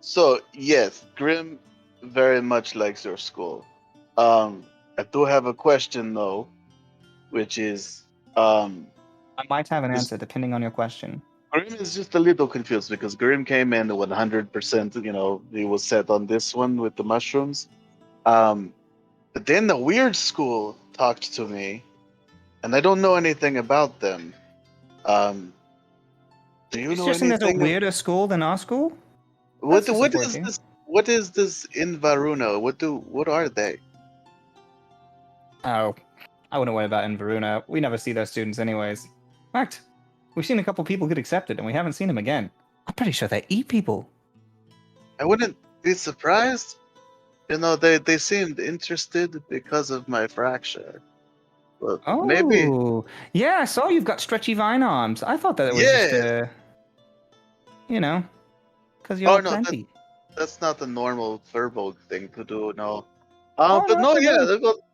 So, yes, Grim very much likes your school. I do have a question, though, which is... I might have an answer, depending on your question. Grim is just a little confused, because Grim came in 100%, he was set on this one with the mushrooms. But then the weird school talked to me, and I don't know anything about them. Do you know anything? It's a weirder school than our school? What is this? What is this Inveruna? What are they? Oh, I wouldn't worry about Inveruna. We never see those students anyways. In fact, we've seen a couple people get accepted, and we haven't seen them again. I'm pretty sure they eat people. I wouldn't be surprised. They seemed interested because of my fracture. But maybe. Yeah, I saw you've got stretchy vine arms. I thought that it was just because you're plenty. That's not the normal Furbolg thing to do, no.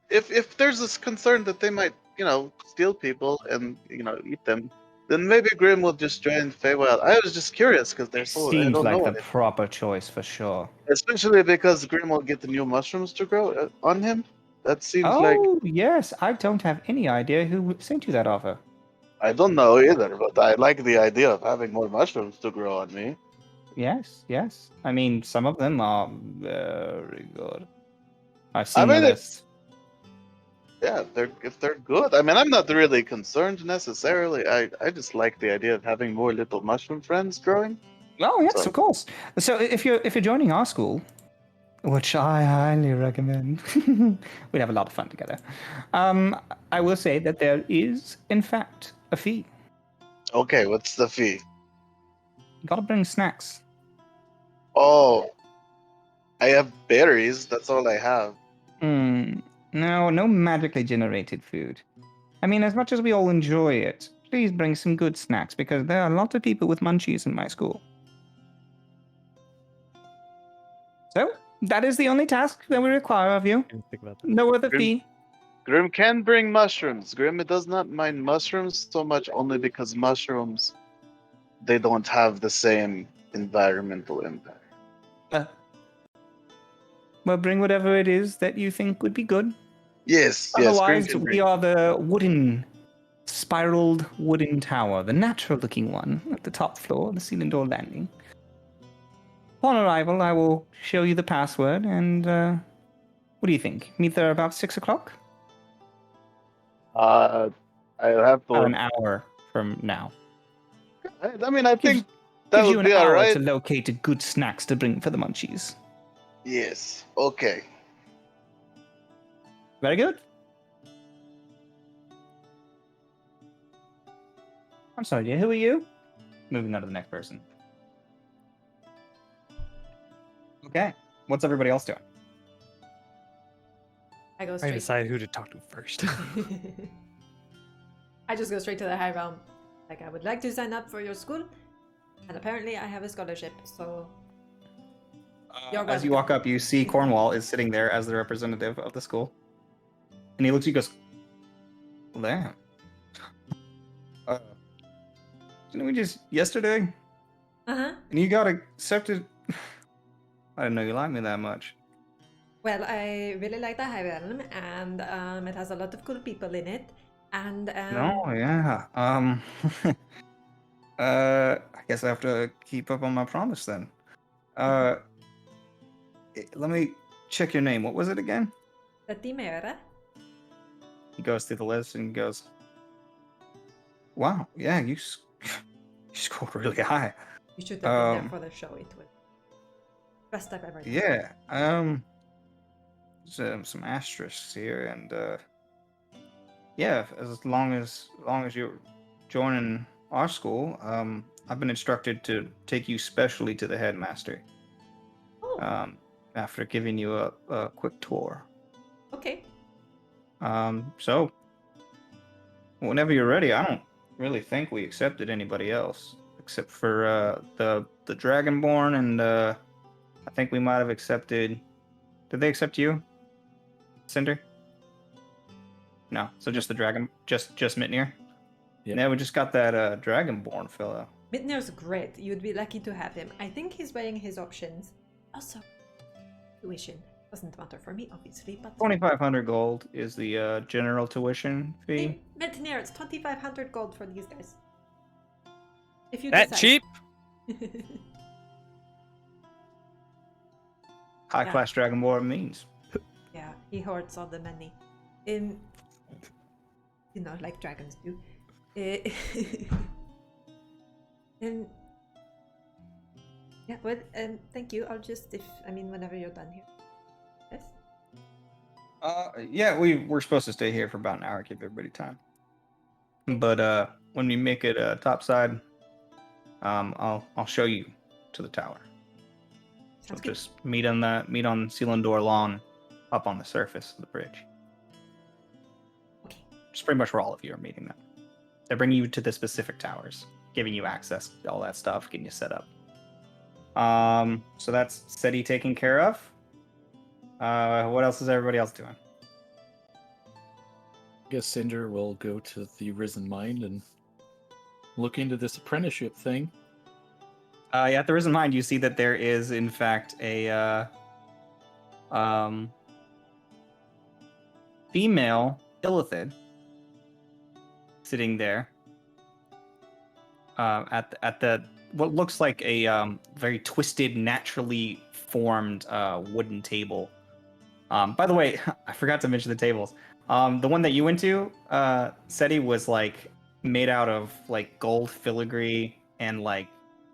If there's this concern that they might, steal people and, eat them, then maybe Grim will just join Feywild. I was just curious because they're so... Seems like the proper choice for sure. Especially because Grim will get the new mushrooms to grow on him. That seems like... Oh, yes. I don't have any idea who sent you that offer. I don't know either, but I like the idea of having more mushrooms to grow on me. Yes. I mean, some of them are very good. I've seen this. Yeah, if they're good. I mean, I'm not really concerned necessarily. I just like the idea of having more little mushroom friends growing. Oh, yes, of course. So if you're joining our school, which I highly recommend, we'd have a lot of fun together. I will say that there is, in fact, a fee. Okay, what's the fee? You gotta bring snacks. Oh, I have berries. That's all I have. No magically generated food. I mean, as much as we all enjoy it, please bring some good snacks, because there are a lot of people with munchies in my school. So, that is the only task that we require of you. No other fee. Grim can bring mushrooms. Grim does not mind mushrooms so much only because mushrooms, they don't have the same environmental impact. Well, bring whatever it is that you think would be good. Yes, Grim Otherwise, can we bring. are the spiraled wooden tower, the natural-looking one at the top floor, the Selindor landing. Upon arrival, I will show you the password, and what do you think? Meet there about 6 o'clock? I'll have About an to. hour from now. I mean, I think that Gives you would an be hour alright. to locate good snacks to bring for the munchies. Yes. Okay. Very good. I'm sorry, dear. Who are you? Moving on to the next person. Okay. What's everybody else doing? I go I straight. decide who to talk to first. I just go straight to the high realm. Like, I would like to sign up for your school, and apparently I have a scholarship, so you're As you welcome. walk up, you see Cornwall is sitting there as the representative of the school. And he looks at you and goes, well, damn. Didn't we just yesterday? Uh-huh. And you got accepted? I didn't know you liked me that much. Well, I really like the high realm, and it has a lot of cool people in it. And No, yeah. I guess I have to keep up on my promise then. Let me check your name. What was it again? the Timera. He goes through the list and goes, wow, yeah, you scored really high. You should have been there for the show. It was best I've ever done. Yeah, some asterisks here, and yeah, as long as you're joining our school, I've been instructed to take you specially to the headmaster. Oh, After giving you a quick tour. okay. So whenever you're ready, I don't really think we accepted anybody else except for the Dragonborn, and I think we might have accepted. Did they accept you, Cinder? No, so just the dragon, just Mitnir. Yep. Yeah, we just got that Dragonborn fella. Midner's great. You'd be lucky to have him. I think he's weighing his options. Also, tuition doesn't matter for me, obviously, but 2,500 gold is the general tuition fee. Hey, Midner, it's 2,500 gold for these guys. If you That decide. cheap? High class Dragonborn means. Yeah, he hoards all the money. You know, like dragons do. Yeah, well, thank you. I'll just, whenever you're done here. Yes? Yeah, we're supposed to stay here for about an hour, give everybody time. But when we make it topside, I'll show you to the tower. So Sounds good. just meet on Selindor lawn, up on the surface of the bridge. Okay. Just pretty much where all of you are meeting them. They're bringing you to the specific towers, giving you access to all that stuff, getting you set up. So that's SETI taken care of. What else is everybody else doing? I guess Cinder will go to the Risen Mind and look into this apprenticeship thing. At the Risen Mind, you see that there is, in fact, a female Illithid sitting there at the what looks like a very twisted, naturally formed wooden table. By the way, I forgot to mention the tables. The one that you went to, SETI, was like made out of like gold filigree and like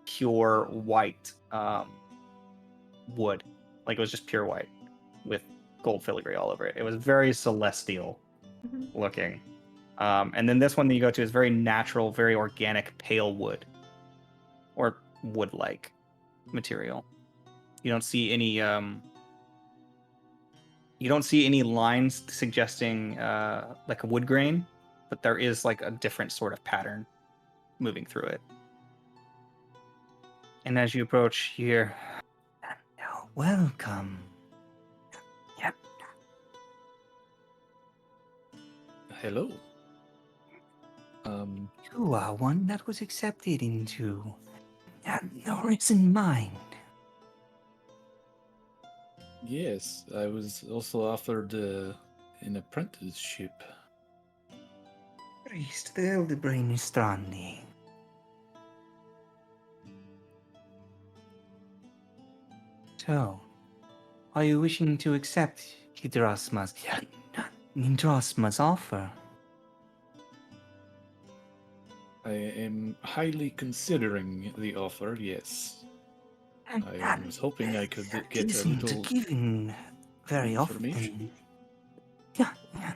pure white wood. Like it was just pure white with gold filigree all over it. It was very celestial looking. And then this one that you go to is very natural, very organic, pale wood or wood-like material. You don't see any lines suggesting like a wood grain, but there is like a different sort of pattern moving through it. And as you approach here, welcome. Yep. Hello. Um, You are one that was accepted into the risen mind. yes, I was also offered an apprenticeship. Priest, the elder brain is stranding. So, are you wishing to accept Yudrasma's offer? I am highly considering the offer, yes. I was hoping I could get a Isn't little given very information. often. Yeah.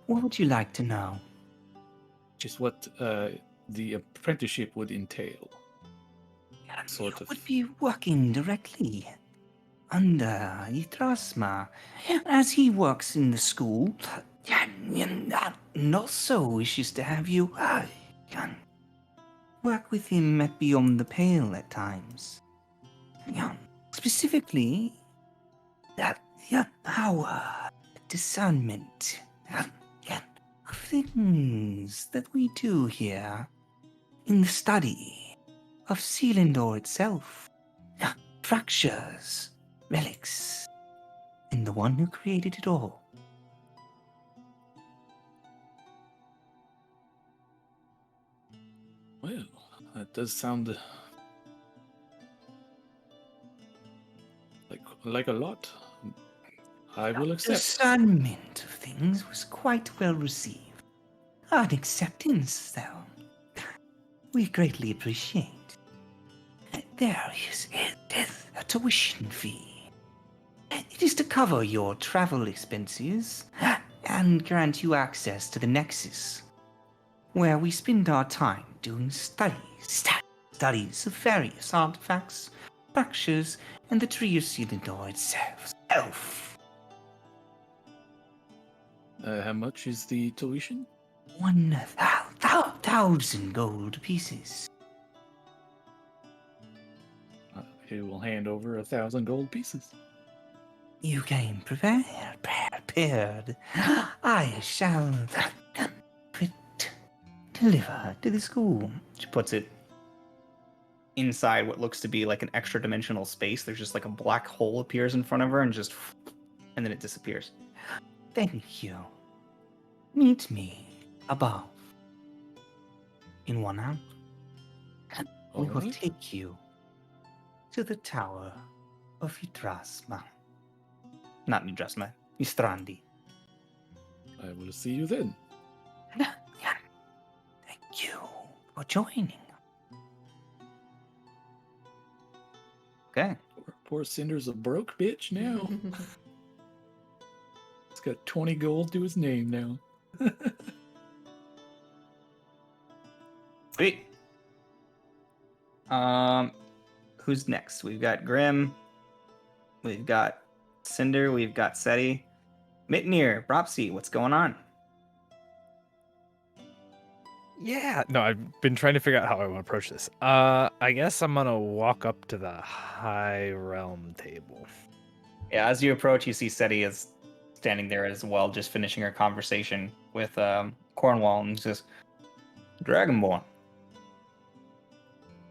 What would you like to know? Just what the apprenticeship would entail. Sort You of. would be working directly under Yudrasma as he works in the school, and also wishes to have you work with him at Beyond the Pale at times. Specifically, that power, discernment, of things that we do here in the study of Selindor itself. Fractures, relics, and the one who created it all. Well, that does sound like a lot. I will accept. Discernment of things was quite well received. An acceptance, though, we greatly appreciate. There is a tuition fee. It is to cover your travel expenses and grant you access to the Nexus, where we spend our time doing studies of various artifacts, fractures, and the tree of Selindor itself. How much is the tuition? 1,000 gold pieces. He will hand over 1,000 gold pieces. You came prepared. I shall deliver to the school. She puts it inside what looks to be like an extra dimensional space. There's just like a black hole appears in front of her and then it disappears. Thank you. Meet me above. In 1 hour, we will Alright. take you to the Tower of Yudrasma. Not Yudrasma. Yustrandi. I will see you then. Thank you for joining. Okay. Poor Cinder's a broke bitch now. He's got 20 gold to his name now. Sweet. Who's next? We've got Grim. We've got Cinder. We've got Seti. Mitnir, Bropsy, what's going on? Yeah, no, I've been trying to figure out how I want to approach this. I guess I'm gonna walk up to the High Realm table. Yeah, as you approach, you see Seti is standing there as well, just finishing her conversation with Cornwall, and says, Dragonborn,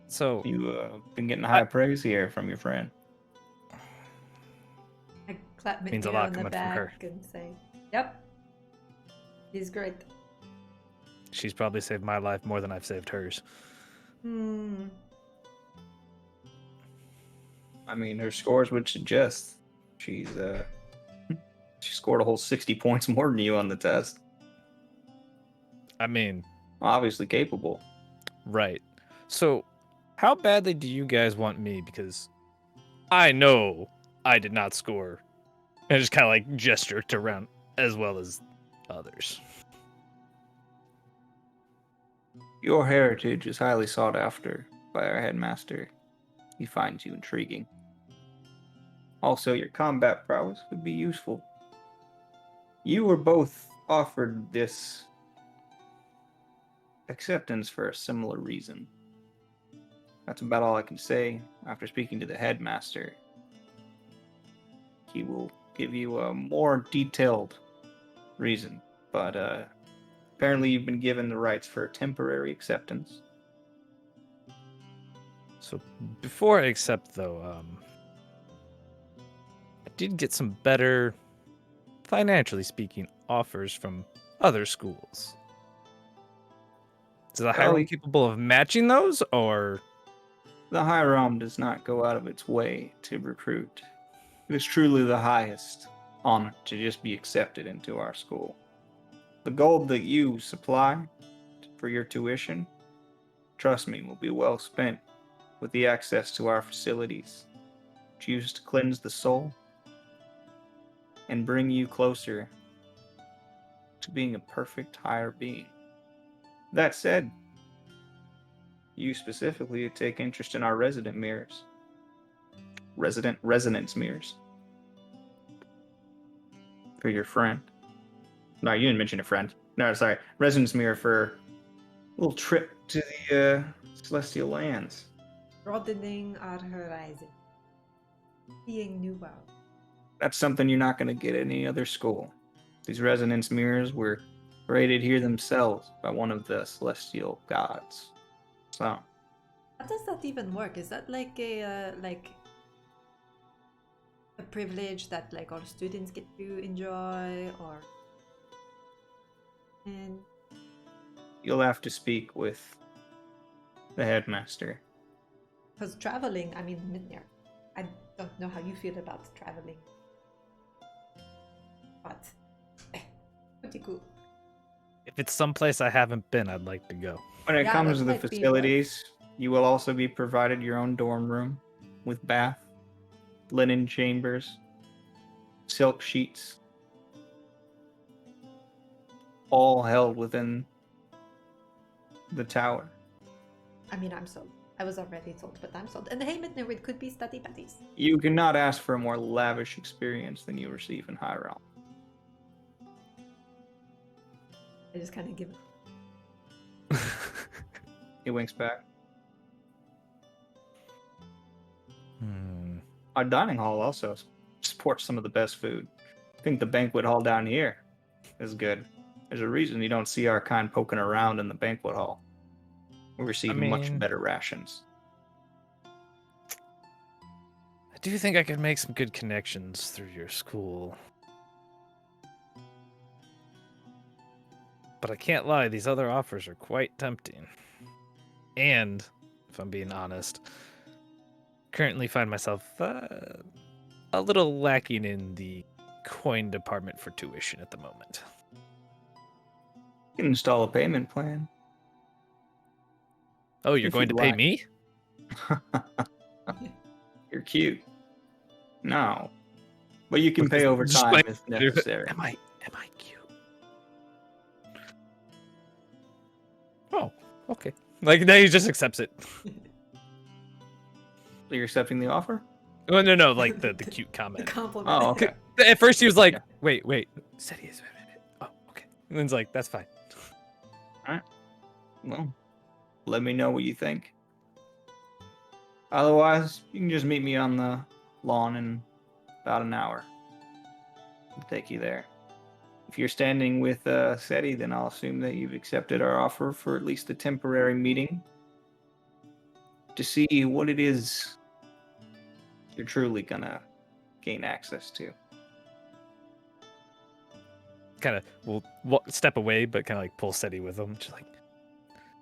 So you been getting high praise here from your friend. I clap Means a Mitnir lot on the coming from her. back and say, "Yep, he's great." she's probably saved my life more than I've saved hers. I mean, her scores would suggest she scored a whole 60 points more than you on the test. I mean, Obviously capable. right. So, how badly do you guys want me? Because I know I did not score. And I just kind of like gesture to around as well as others. Your heritage is highly sought after by our headmaster. He finds you intriguing. Also, your combat prowess would be useful. You were both offered this acceptance for a similar reason. That's about all I can say. After speaking to the headmaster, he will give you a more detailed reason, but Apparently, you've been given the rights for temporary acceptance. So before I accept, though, I did get some better, financially speaking, offers from other schools. Is the High Realm capable of matching those, or? The High Realm does not go out of its way to recruit. It is truly the highest honor to just be accepted into our school. The gold that you supply for your tuition, trust me, will be well spent with the access to our facilities, used to cleanse the soul and bring you closer to being a perfect higher being. That said, you specifically take interest in our resident mirrors. Resonance mirrors. For your friend. No, you didn't mention a friend. No, sorry. Resonance mirror for a little trip to the celestial lands. Broadening our horizon. Seeing new world. That's something you're not going to get at any other school. These resonance mirrors were created here themselves by one of the celestial gods. So, how does that even work? Is that like a privilege that like all students get to enjoy, or? And you'll have to speak with the headmaster. because traveling, I mean, Midnight, I don't know how you feel about traveling, but pretty cool. If it's someplace I haven't been, I'd like to go. When it Yeah, comes that to the might be facilities, you will also be provided your own dorm room with bath, linen chambers, silk sheets, all held within the tower. I mean, I'm sold. I was already sold, but I'm sold. And hey, Midnight could be study buddies. You cannot ask for a more lavish experience than you receive in High Realm. I just kind of give it. He winks back. Hmm. Our dining hall also supports some of the best food. I think the banquet hall down here is good. There's a reason you don't see our kind poking around in the banquet hall. We receive much better rations. I do think I could make some good connections through your school. But I can't lie, these other offers are quite tempting. And, if I'm being honest, currently find myself a little lacking in the coin department for tuition at the moment. You can install a payment plan. Oh, you're If going to you'd pay like. me? You're cute. No. But you can pay over Just time like- if necessary. Am I cute? Oh, okay. Like, now he just accepts it. So you're accepting the offer? Oh, no, like the cute The comment. compliment. Oh, okay. At first he was like, Yeah. wait. Said he is. Oh, okay. And then's like, that's fine. Well, let me know what you think. Otherwise, you can just meet me on the lawn in about an hour. I'll take you there. If you're standing with SETI, then I'll assume that you've accepted our offer for at least a temporary meeting to see what it is you're truly gonna gain access to. Kind of will step away, but kind of like pull SETI with him. Just like,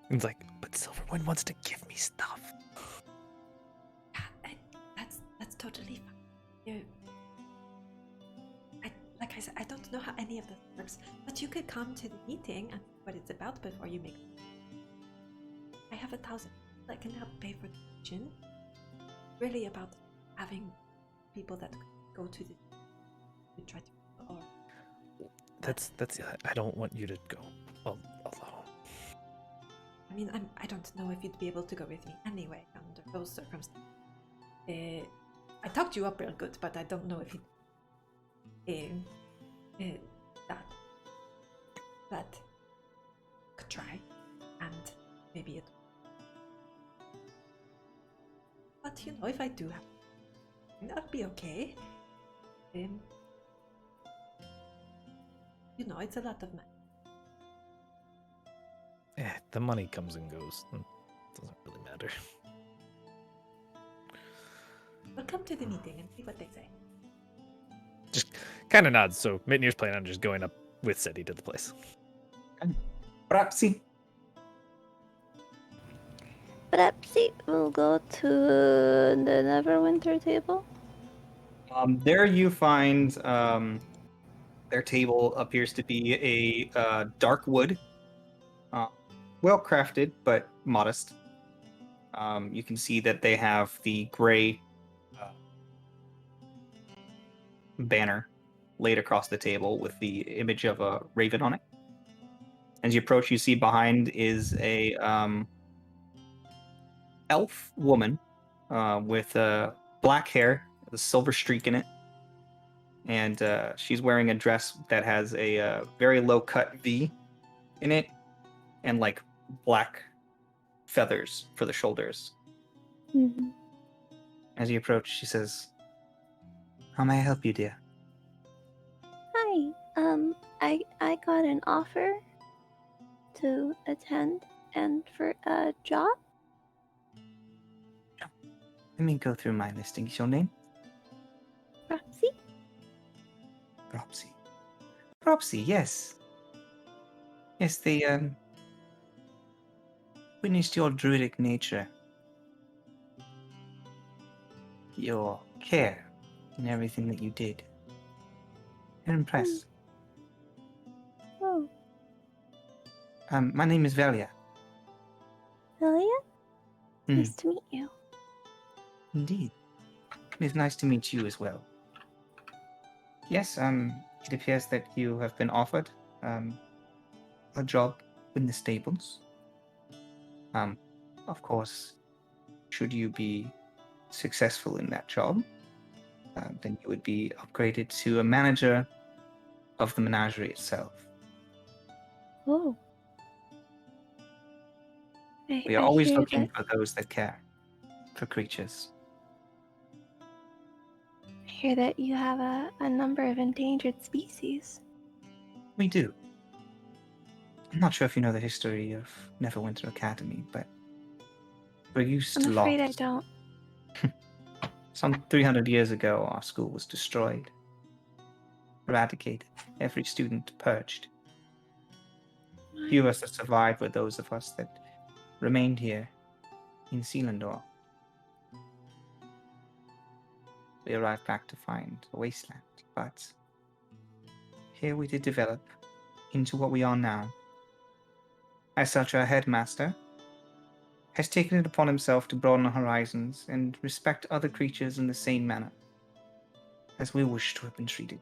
and it's like, but Silverwind wants to give me stuff. Yeah, that's totally fine. Like I said, I don't know how any of this works, but you could come to the meeting and see what it's about before you make. I have 1,000 that can help pay for the tuition. Really about having people that go to the try to or. That's. I don't want you to go alone. I mean, I don't know if you'd be able to go with me anyway under those circumstances. I talked you up real good, but I don't know if you. That. But could try, and maybe it. But you know, if I do have, that'd be okay. You know, it's a lot of money. The money comes and goes. It doesn't really matter. We'll come to the meeting and see what they say. Just kind of nods. So Mitnir's planning on just going up with Seti to the place. Propsy. Perhaps we'll go to the Neverwinter Table. There you find their table appears to be a dark wood, well crafted but modest. You can see that they have the gray banner laid across the table with the image of a raven on it. As you approach, you see behind is a elf woman with black hair, with a silver streak in it, and she's wearing a dress that has a very low cut V in it, and like black feathers for the shoulders. Mm-hmm. As you approach, she says, "How may I help you, dear?" Hi. I got an offer to attend and for a job. Let me go through my listings. Your name? Roxy. Propsy. Propsy, yes. Yes, they witnessed your druidic nature. Your care in everything that you did. They're impressed. Oh, My name is Velia. Lilia. Hmm. Nice to meet you. Indeed. It's nice to meet you as well. Yes, it appears that you have been offered a job in the stables. Of course, should you be successful in that job, then you would be upgraded to a manager of the menagerie itself. Oh. We are I always hear looking that, for those that care for creatures. I hear that you have a number of endangered species. We do. I'm not sure if you know the history of Neverwinter Academy, but we're used I'm to afraid I loss. don't. Some 300 years ago, our school was destroyed, eradicated, every student purged. Few of us that survived were those of us that remained here in Selindor. We arrived back to find a wasteland, but here we did develop into what we are now. As such, our headmaster has taken it upon himself to broaden our horizons and respect other creatures in the same manner as we wish to have been treated.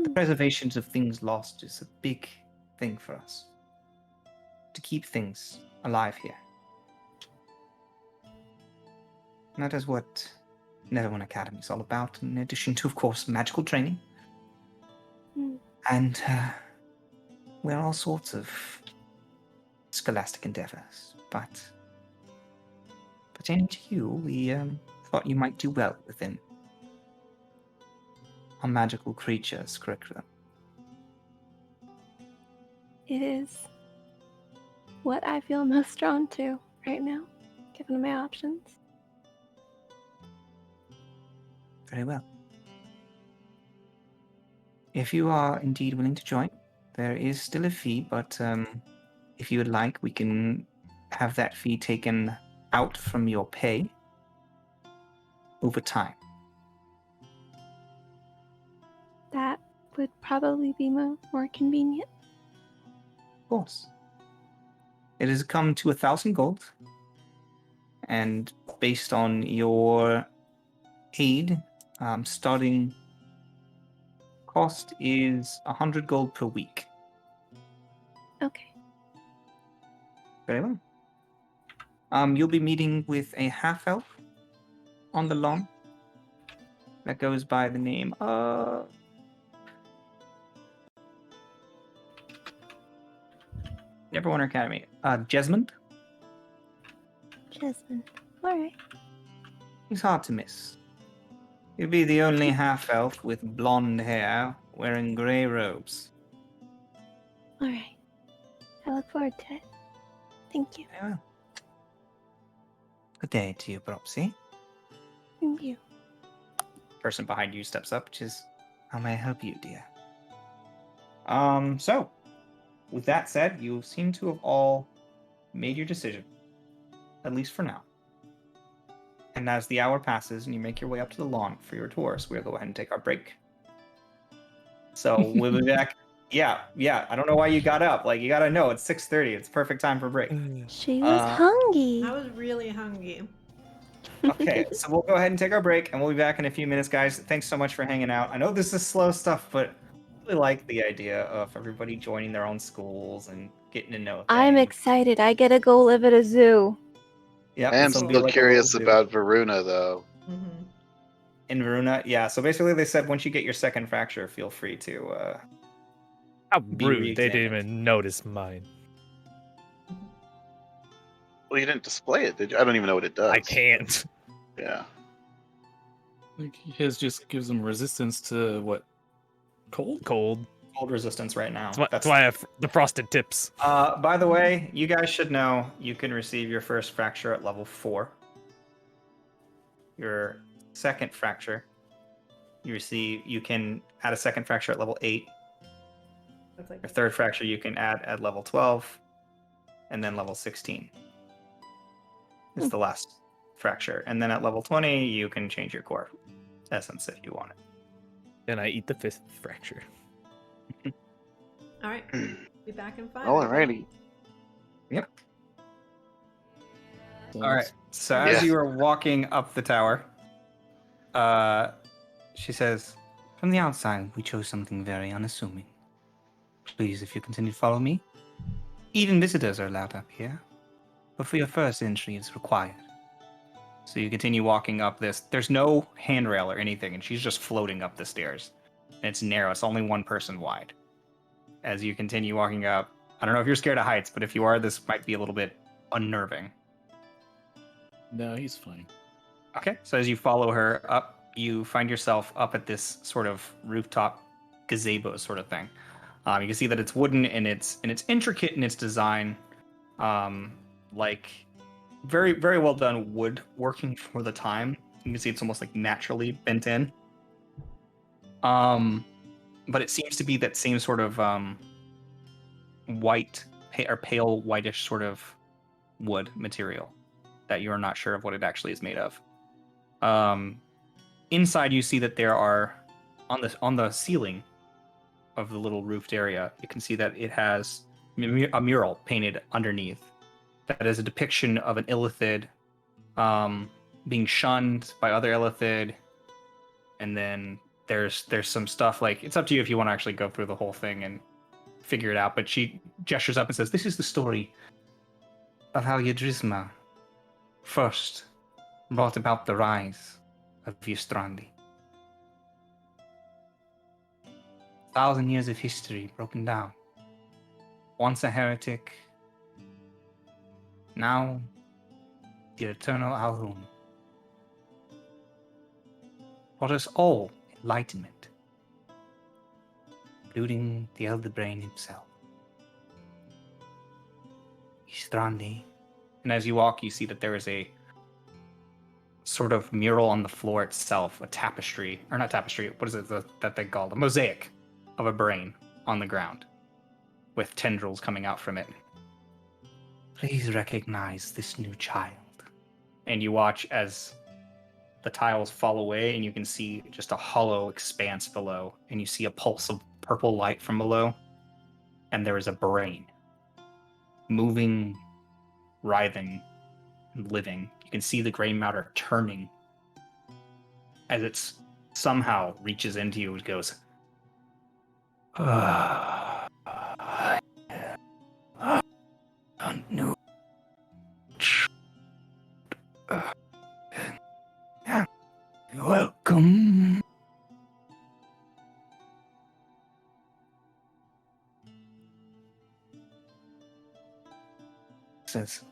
The preservation of things lost is a big thing for us. To keep things alive here. And that is what Neverwinter Academy is all about, in addition to, of course, magical training. Mm. And we're all sorts of scholastic endeavors, but pertaining to you, we thought you might do well within our magical creatures curriculum. It is what I feel most drawn to right now, given my options. Very well. If you are indeed willing to join, there is still a fee, but if you would like, we can have that fee taken out from your pay over time. That would probably be more convenient. Of course. It has come to 1,000 gold, and based on your aid, starting cost is 100 gold per week. Okay. Very well. You'll be meeting with a half-elf on the lawn that goes by the name of Neverwinter Academy. Jesmond. Jasmine. Alright. He's hard to miss. He'll be the only half-elf with blonde hair, wearing grey robes. Alright. I look forward to it. Thank you. Very well. Good day to you, Propsy. Thank you. Person behind you steps up, which is, how may I help you, dear? So, with that said, you seem to have all made your decision, at least for now. And as the hour passes and you make your way up to the lawn for your tours, we'll go ahead and take our break. So we'll be back. Yeah. I don't know why you got up. Like, you gotta know, it's 6:30. It's perfect time for break. She was I hungry. was really hungry. Okay, so we'll go ahead and take our break, and we'll be back in a few minutes, guys. Thanks so much for hanging out. I know this is slow stuff, but I really like the idea of everybody joining their own schools and getting to know things. I'm excited. I get to go live at a zoo. Yep, I am this will be still like a curious little zoo. about Varuna, though. Mm-hmm. In Varuna, yeah. So basically, they said once you get your second fracture, feel free to. How Be rude! They didn't re-examined. even notice mine. Well, you didn't display it, did you? I don't even know what it does. I can't. Yeah. Like his just gives him resistance to what? Cold? Cold. Cold resistance right now. That's why I have the frosted tips. By the way, you guys should know you can receive your first fracture at level 4. Your second fracture, you can add a second fracture at level 8. That's like Your third fracture you can add at level 12, and then level 16 is the last fracture. And then at level 20, you can change your core essence if you want it. And I eat the fifth fracture. all right. Be back in 5. Alrighty. Yep. So All right. So as Yeah. you are walking up the tower, she says, From the outside, we chose something very unassuming. Please, if you continue to follow me. Even visitors are allowed up here. But for your first entry, it's required. so you continue walking up this. There's no handrail or anything, and she's just floating up the stairs. And it's narrow. It's only one person wide. As you continue walking up, I don't know if you're scared of heights, but if you are, this might be a little bit unnerving. No, he's fine. Okay. So as you follow her up, you find yourself up at this sort of rooftop gazebo sort of thing. You can see that it's wooden and it's intricate in its design, like very very well done woodworking for the time. You can see it's almost like naturally bent in. But it seems to be that same sort of white or pale whitish sort of wood material that you are not sure of what it actually is made of. Inside, you see that there are on the ceiling of the little roofed area. You can see that it has a mural painted underneath. That is a depiction of an illithid being shunned by other illithid, and then there's some stuff like it's up to you if you want to actually go through the whole thing and figure it out. But she gestures up and says, "This is the story Of how Yudrasma first brought about the rise of Yustrandi. 1,000 years of history broken down. Once a heretic, now the eternal Alhun. Brought us all enlightenment, including the Elder Brain himself. Yustrandi. And as you walk, you see that there is a sort of mural on the floor itself, a tapestry, or not tapestry, what is it that they call it? A mosaic of a brain on the ground with tendrils coming out from it. Please recognize this new child. And you watch as the tiles fall away and you can see just a hollow expanse below, and you see a pulse of purple light from below, and there is a brain moving, writhing, and living. You can see the gray matter turning as it somehow reaches into you and goes, A new welcome. Says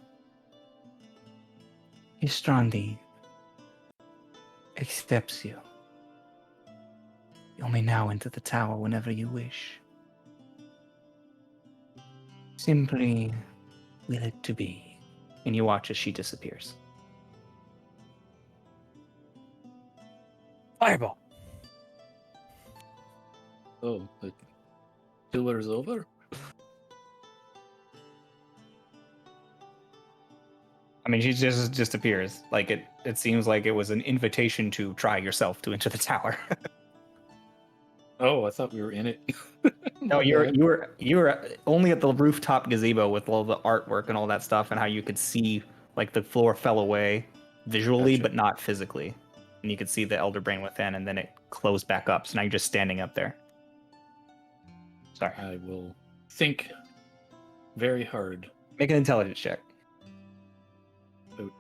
Yustrandi accepts you. You may now enter the tower whenever you wish. Simply will it to be. And you watch as she disappears. Fireball. Oh, the tour's over? I mean, she just disappears. Like it seems like it was an invitation to try yourself to enter the tower. Oh, I thought we were in it. No, My you bad. were only at the rooftop gazebo with all the artwork and all that stuff, and how you could see like the floor fell away visually, Gotcha. but not physically. And you could see the elder brain within, and then it closed back up. So now you're just standing up there. Sorry. I will think very hard Make an intelligence check. about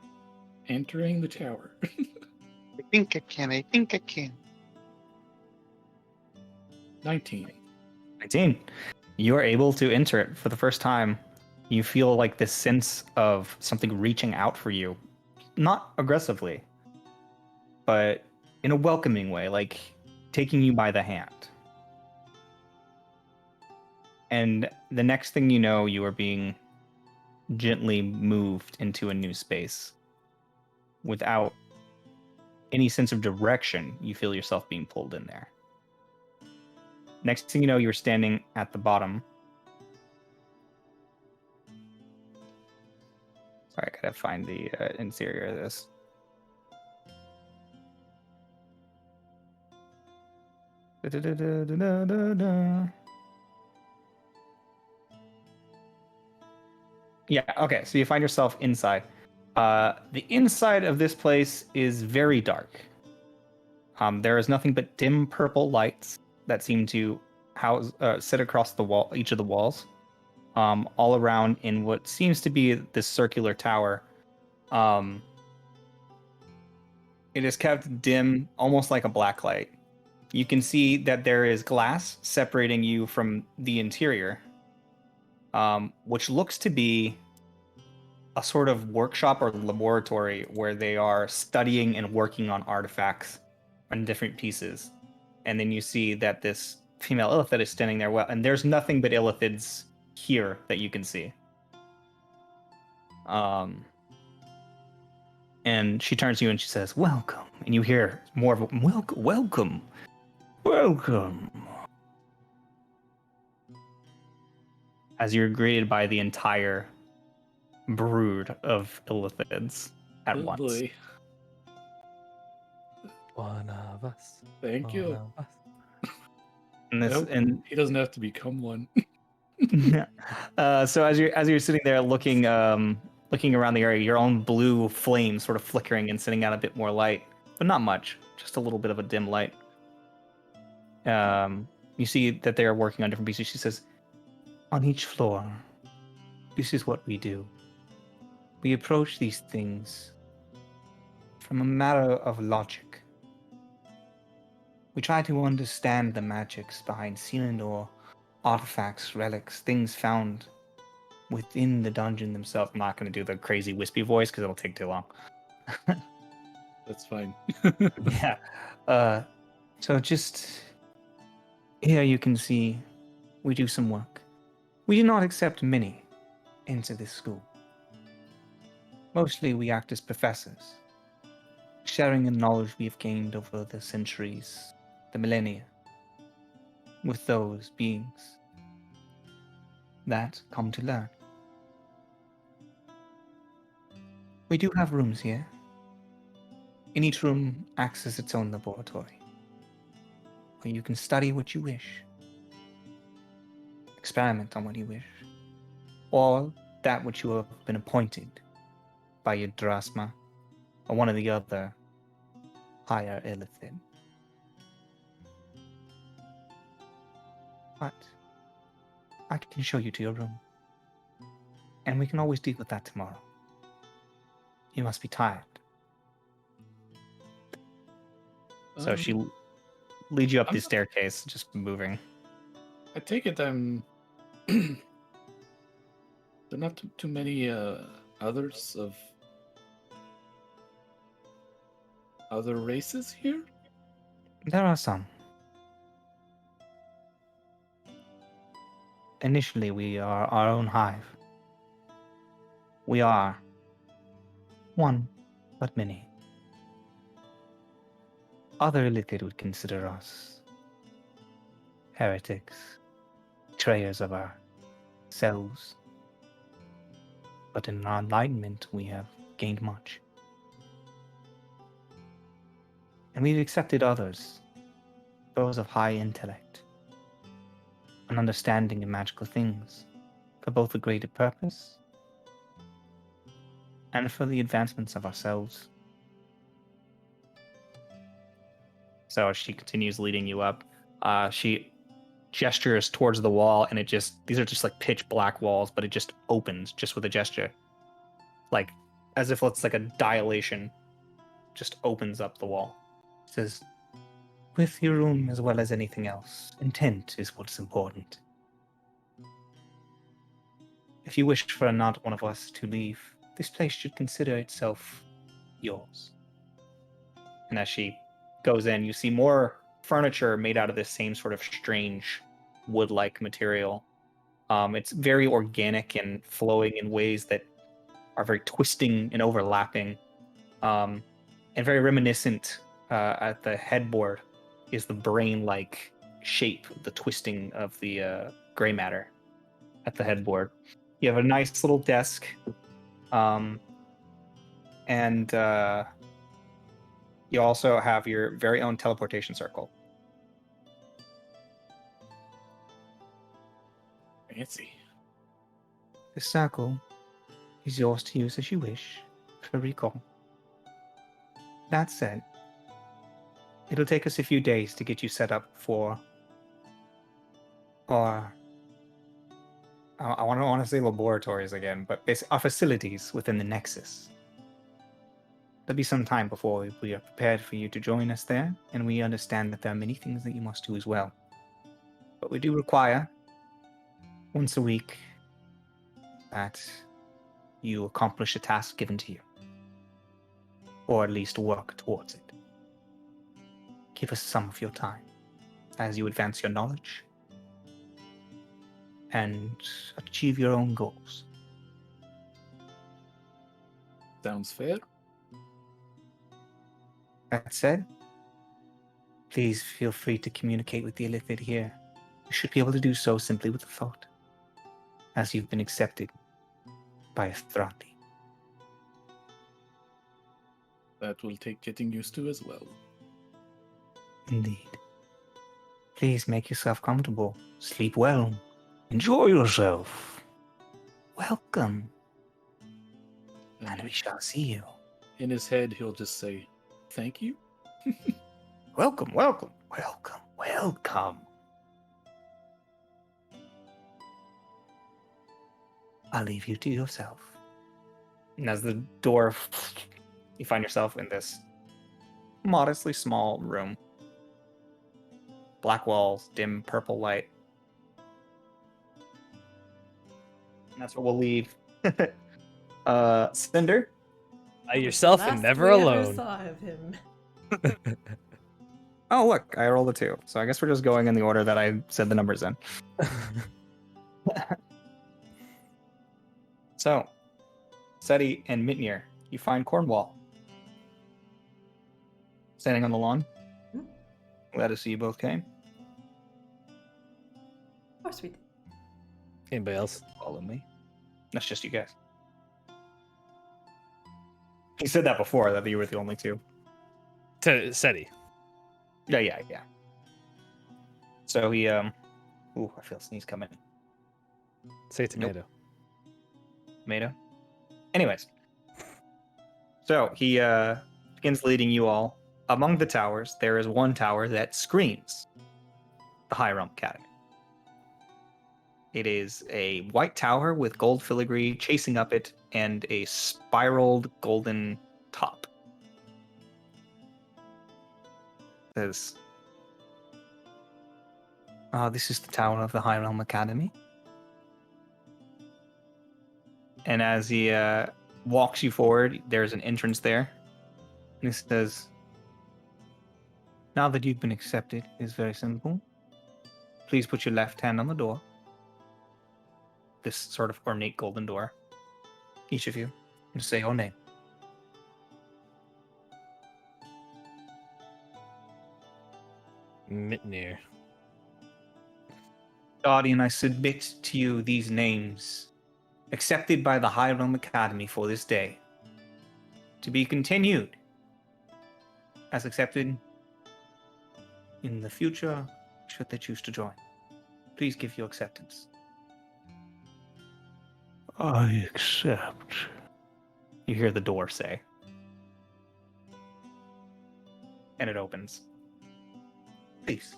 entering the tower. I think I can. I think I can. 19. 19. You are able to enter it for the first time. You feel like this sense of something reaching out for you, not aggressively, but in a welcoming way, like taking you by the hand. And the next thing you know, you are being gently moved into a new space. Without any sense of direction, you feel yourself being pulled in there. Next thing you know, you're standing at the bottom. Sorry, I gotta find the interior of this. Yeah, okay, so you find yourself inside. The inside of this place is very dark. There is nothing but dim purple lights that seem to sit across the wall, each of the walls, all around in what seems to be this circular tower. It is kept dim, almost like a black light. You can see that there is glass separating you from the interior, which looks to be a sort of workshop or laboratory where they are studying and working on artifacts on different pieces. And then you see that this female illithid is standing there, and there's nothing but illithids here that you can see. And she turns to you and she says, "Welcome." And you hear more of a welcome. As you're greeted by the entire brood of illithids at Oh once. boy. One of us. Thank you. One of us. And this Nope, and he doesn't have to become one. so as you're sitting there looking around the area, your own blue flame sort of flickering and sending out a bit more light, but not much, just a little bit of a dim light. You see that they are working on different pieces. She says, "On each floor, this is what we do. We approach these things from a matter of logic. We try to understand the magics behind Selindor, artifacts, relics, things found within the dungeon themselves." I'm not going to do the crazy wispy voice because it'll take too long. That's fine. Yeah. So just here you can see we do some work. We do not accept many into this school. Mostly we act as professors, sharing the knowledge we have gained over the centuries, the millennia, with those beings that come to learn. We do have rooms here. And each room acts as its own laboratory, where you can study what you wish, experiment on what you wish, or that which you have been appointed by Yudrasma or one of the other higher illithid. But I can show you to your room, and we can always deal with that tomorrow. You must be tired. So she leads you up the staircase, just moving. I take it I'm. There are not too many others of other races here? There are some. initially we are our own hive. We are one, but many. Other illithid would consider us heretics, betrayers of ourselves. But in our enlightenment, we have gained much. And we've accepted others, those of high intellect, an understanding of magical things, for both a greater purpose and for the advancements of ourselves. So she continues leading you up. She gestures towards the wall, and these are just like pitch black walls, but it just opens just with a gesture. Like, as if it's like a dilation, just opens up the wall. It says, with your room as well as anything else, intent is what's important. If you wish for not one of us to leave, this place should consider itself yours. And as she goes in, you see more furniture made out of this same sort of strange wood-like material. It's very organic and flowing in ways that are very twisting and overlapping, and very reminiscent. At the headboard is the brain-like shape, the twisting of the gray matter at the headboard. You have a nice little desk, and you also have your very own teleportation circle. Fancy. The circle is yours to use as you wish for recall. That said, it'll take us a few days to get you set up for our, I want to say laboratories again, but our facilities within the Nexus. There'll be some time before we are prepared for you to join us there, and we understand that there are many things that you must do as well. But we do require, once a week, that you accomplish a task given to you. Or at least work towards it. Give us some of your time as you advance your knowledge and achieve your own goals. Sounds fair. That said, please feel free to communicate with the illithid here. You should be able to do so simply with a thought, as you've been accepted by a Thrati. That will take getting used to as well. Indeed. Please make yourself comfortable. Sleep well. Enjoy yourself. Welcome. And we shall see you. In his head, he'll just say, "Thank you." Welcome, welcome, welcome, welcome. I'll leave you to yourself. And as the door, you find yourself in this modestly small room. Black walls, dim purple light. And that's where we'll leave. Cinder? By yourself Last and never we ever alone. saw of him. Oh, look, I rolled a 2. So I guess we're just going in the order that I said the numbers in. So, Seti and Mitnir, you find Cornwall standing on the lawn. Glad to see you both came. Of course we did. Anybody else? Follow me. That's just you guys. He said that before, that you were the only two. Seti. Yeah. So he, ooh, I feel a sneeze coming. Say tomato. Tomato. Anyways. So he begins leading you all. Among the towers, there is one tower that screams the High Realm Academy. It is a white tower with gold filigree chasing up it and a spiraled golden top. It says, This is the tower of the High Realm Academy. and as he walks you forward, there's an entrance there. And it says, now that you've been accepted, it's very simple. Please put your left hand on the door this sort of ornate golden door. Each of you, just say your name. Mitnir. Guardian, I submit to you these names, accepted by the High Realm Academy for this day, to be continued as accepted in the future, should they choose to join. Please give your acceptance. I accept. You hear the door say. And it opens. Please.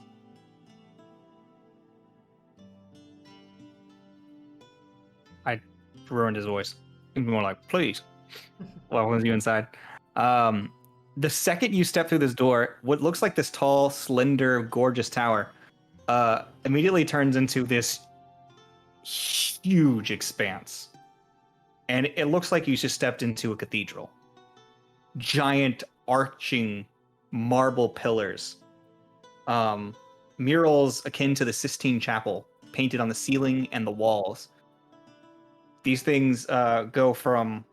I ruined his voice. More like, please. Welcomes you inside. The second you step through this door, what looks like this tall, slender, gorgeous tower immediately turns into this huge expanse. And it looks like you just stepped into a cathedral. Giant, arching marble pillars. Murals akin to the Sistine Chapel, painted on the ceiling and the walls. These things go from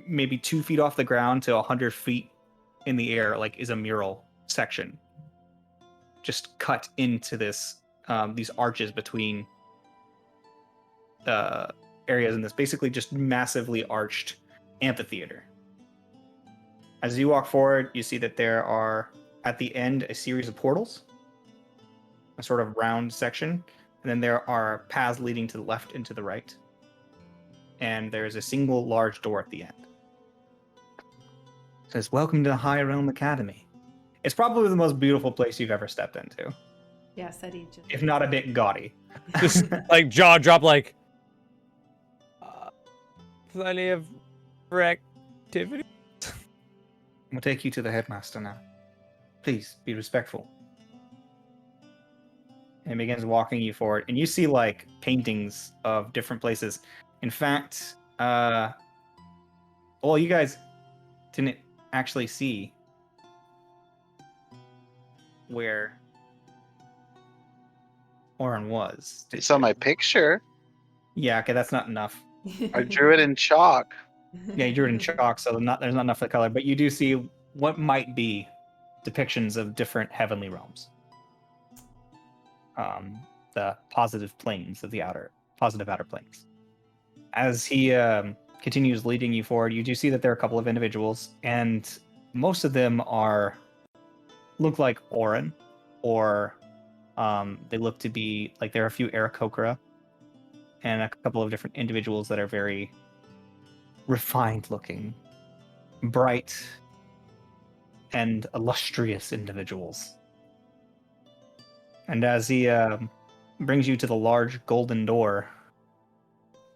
maybe 2 feet off the ground to 100 feet in the air, like is a mural section. Just cut into this, these arches between areas in this basically just massively arched amphitheater. As you walk forward, you see that there are, at the end, a series of portals, a sort of round section, and then there are paths leading to the left and to the right. And there's a single large door at the end. It says, "Welcome to the High Realm Academy." It's probably the most beautiful place you've ever stepped into, Yeah, Seti just. if not a bit gaudy. Just like jaw drop, like plenty of activity. We'll take you to the headmaster now. Please be respectful. And begins walking you forward, and you see like paintings of different places. In fact, well, you guys didn't actually see where Oren was. It's on my picture. Yeah, okay, that's not enough. I drew it in chalk. Yeah, you drew it in chalk, so there's not enough of the color. But you do see what might be depictions of different heavenly realms. The positive planes of the positive outer planes. As he continues leading you forward, you do see that there are a couple of individuals, and most of them look like Oren, or they look to be like there are a few Aarakocra, and a couple of different individuals that are very refined looking, bright, and illustrious individuals. And as he brings you to the large golden door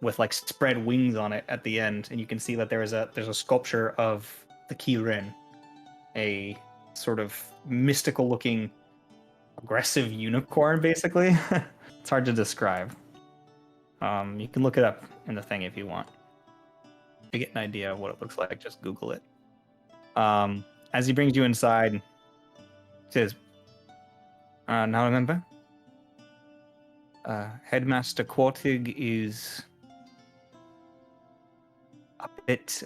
with like spread wings on it at the end, and you can see that there's a sculpture of the Kirin, a sort of mystical looking aggressive unicorn, basically. It's hard to describe. You can look it up in the thing if you want to get an idea of what it looks like. Just Google it. As he brings you inside, he says, "Now remember, Headmaster Quartig is a bit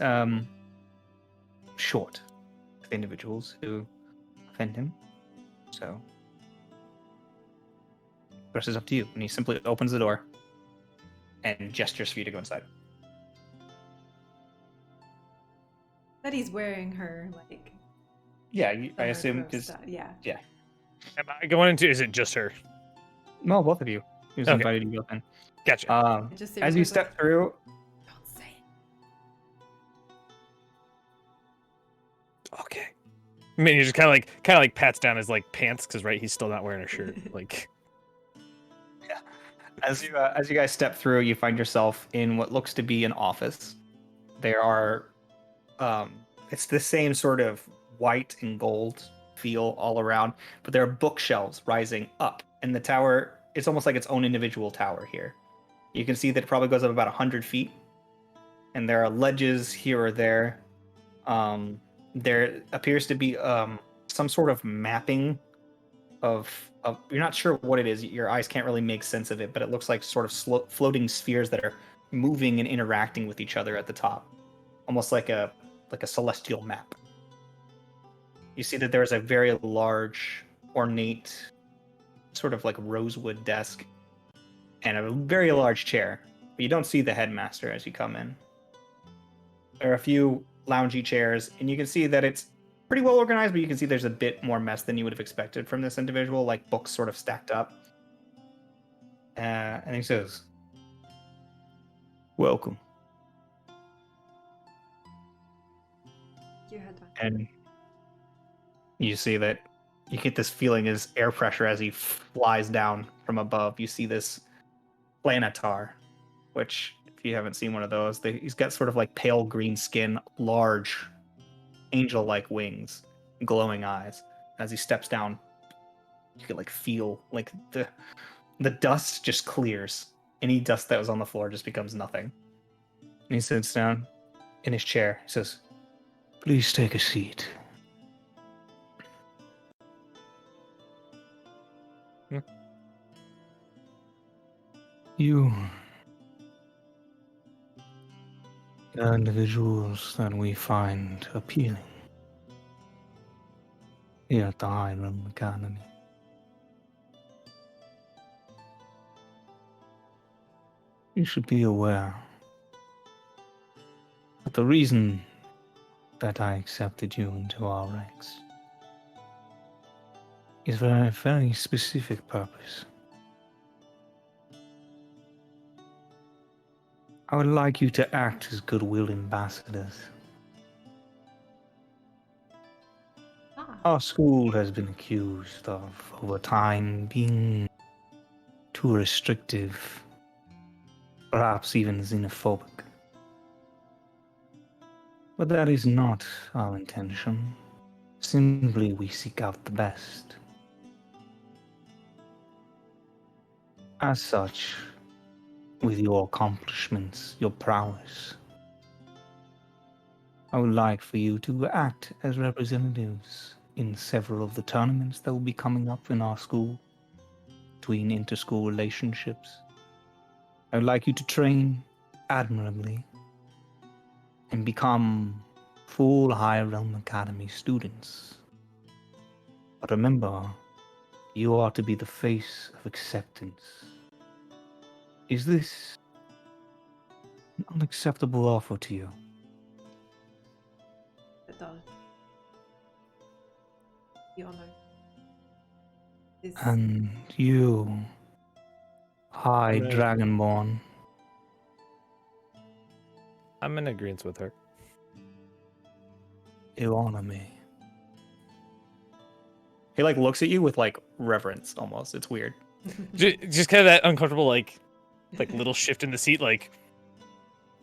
short with individuals who offend him. So, the rest is up to you." And he simply opens the door and gestures for you to go inside. Seti's wearing her like. Yeah, I summer assume grove because style. Yeah. Am I going into? Is it just her? no, both of you. He was Okay. invited to go in. Gotcha. It just As you was step like, through, don't say it. Okay. I mean, he just kind of like pats down his like pants because right, he's still not wearing a shirt. Like, as you guys step through, you find yourself in what looks to be an office. There are, it's the same sort of white and gold feel all around, but there are bookshelves rising up, and the tower. It's almost like its own individual tower here. You can see that it probably goes up about 100 feet, and there are ledges here or there. There appears to be some sort of mapping of you're not sure what it is. Your eyes can't really make sense of it, but it looks like sort of floating spheres that are moving and interacting with each other at the top, almost like a celestial map. You see that there is a very large, ornate, sort of like rosewood desk, and a very large chair. But you don't see the headmaster as you come in. There are a few loungy chairs, and you can see that it's pretty well organized, but you can see there's a bit more mess than you would have expected from this individual, like books sort of stacked up. And he says, "Welcome." You had time. And you see that you get this feeling as air pressure as he flies down from above. You see this planetar, which, if you haven't seen one of those, he's got sort of like pale green skin, large angel-like wings, glowing eyes. As he steps down, you can like feel like the dust just clears. Any dust that was on the floor just becomes nothing. And he sits down in his chair. He says, Please take a seat. You are individuals that we find appealing here at the Highland Academy. You should be aware that the reason that I accepted you into our ranks is for a very specific purpose. I would like you to act as goodwill ambassadors. Ah, Our school has been accused of, over time, being too restrictive, perhaps even xenophobic. But that is not our intention. Simply, we seek out the best. As such, with your accomplishments, your prowess, I would like for you to act as representatives in several of the tournaments that will be coming up in our school, between inter-school relationships. I would like you to train admirably and become full High Realm Academy students. But remember, you are to be the face of acceptance. Is this an unacceptable offer to you? it does. The honor is And you, High Right. Dragonborn, I'm in agreement with her. you honor me. he like looks at you with like reverence almost. It's weird. Just kind of that uncomfortable, like little shift in the seat, like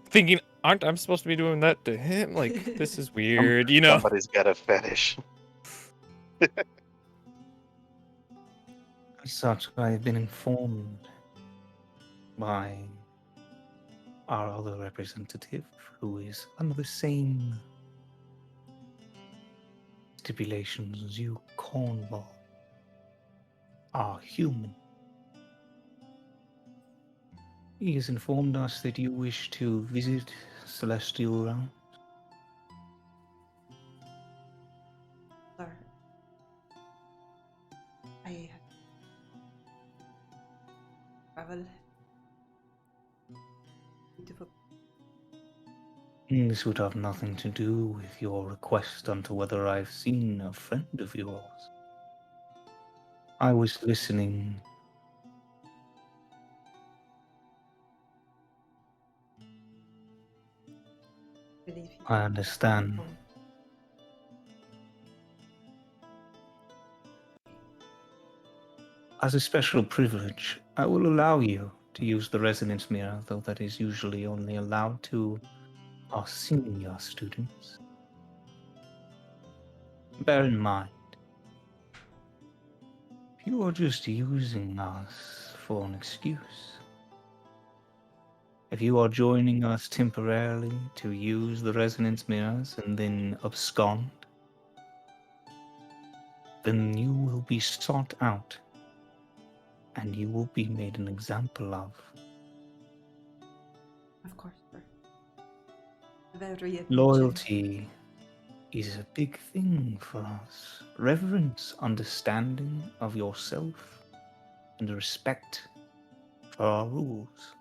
thinking, aren't I supposed to be doing that to him? Like, this is weird, you know? Somebody's got a fetish. As such, I have been informed by our other representative, who is under the same stipulations as you, Cornball, are human. He has informed us that you wish to visit Celestial Realm. Sir. I traveled. Beautiful. This would have nothing to do with your request unto whether I've seen a friend of yours. I was listening. Believe you. I understand. As a special privilege, I will allow you to use the resonance mirror, though that is usually only allowed to our senior students. Bear in mind, if you are just using us for an excuse, if you are joining us temporarily to use the resonance mirrors and then abscond, then you will be sought out, and you will be made an example of. Of course, sir. Very attention. Loyalty is a big thing for us. Reverence, understanding of yourself, and respect for our rules.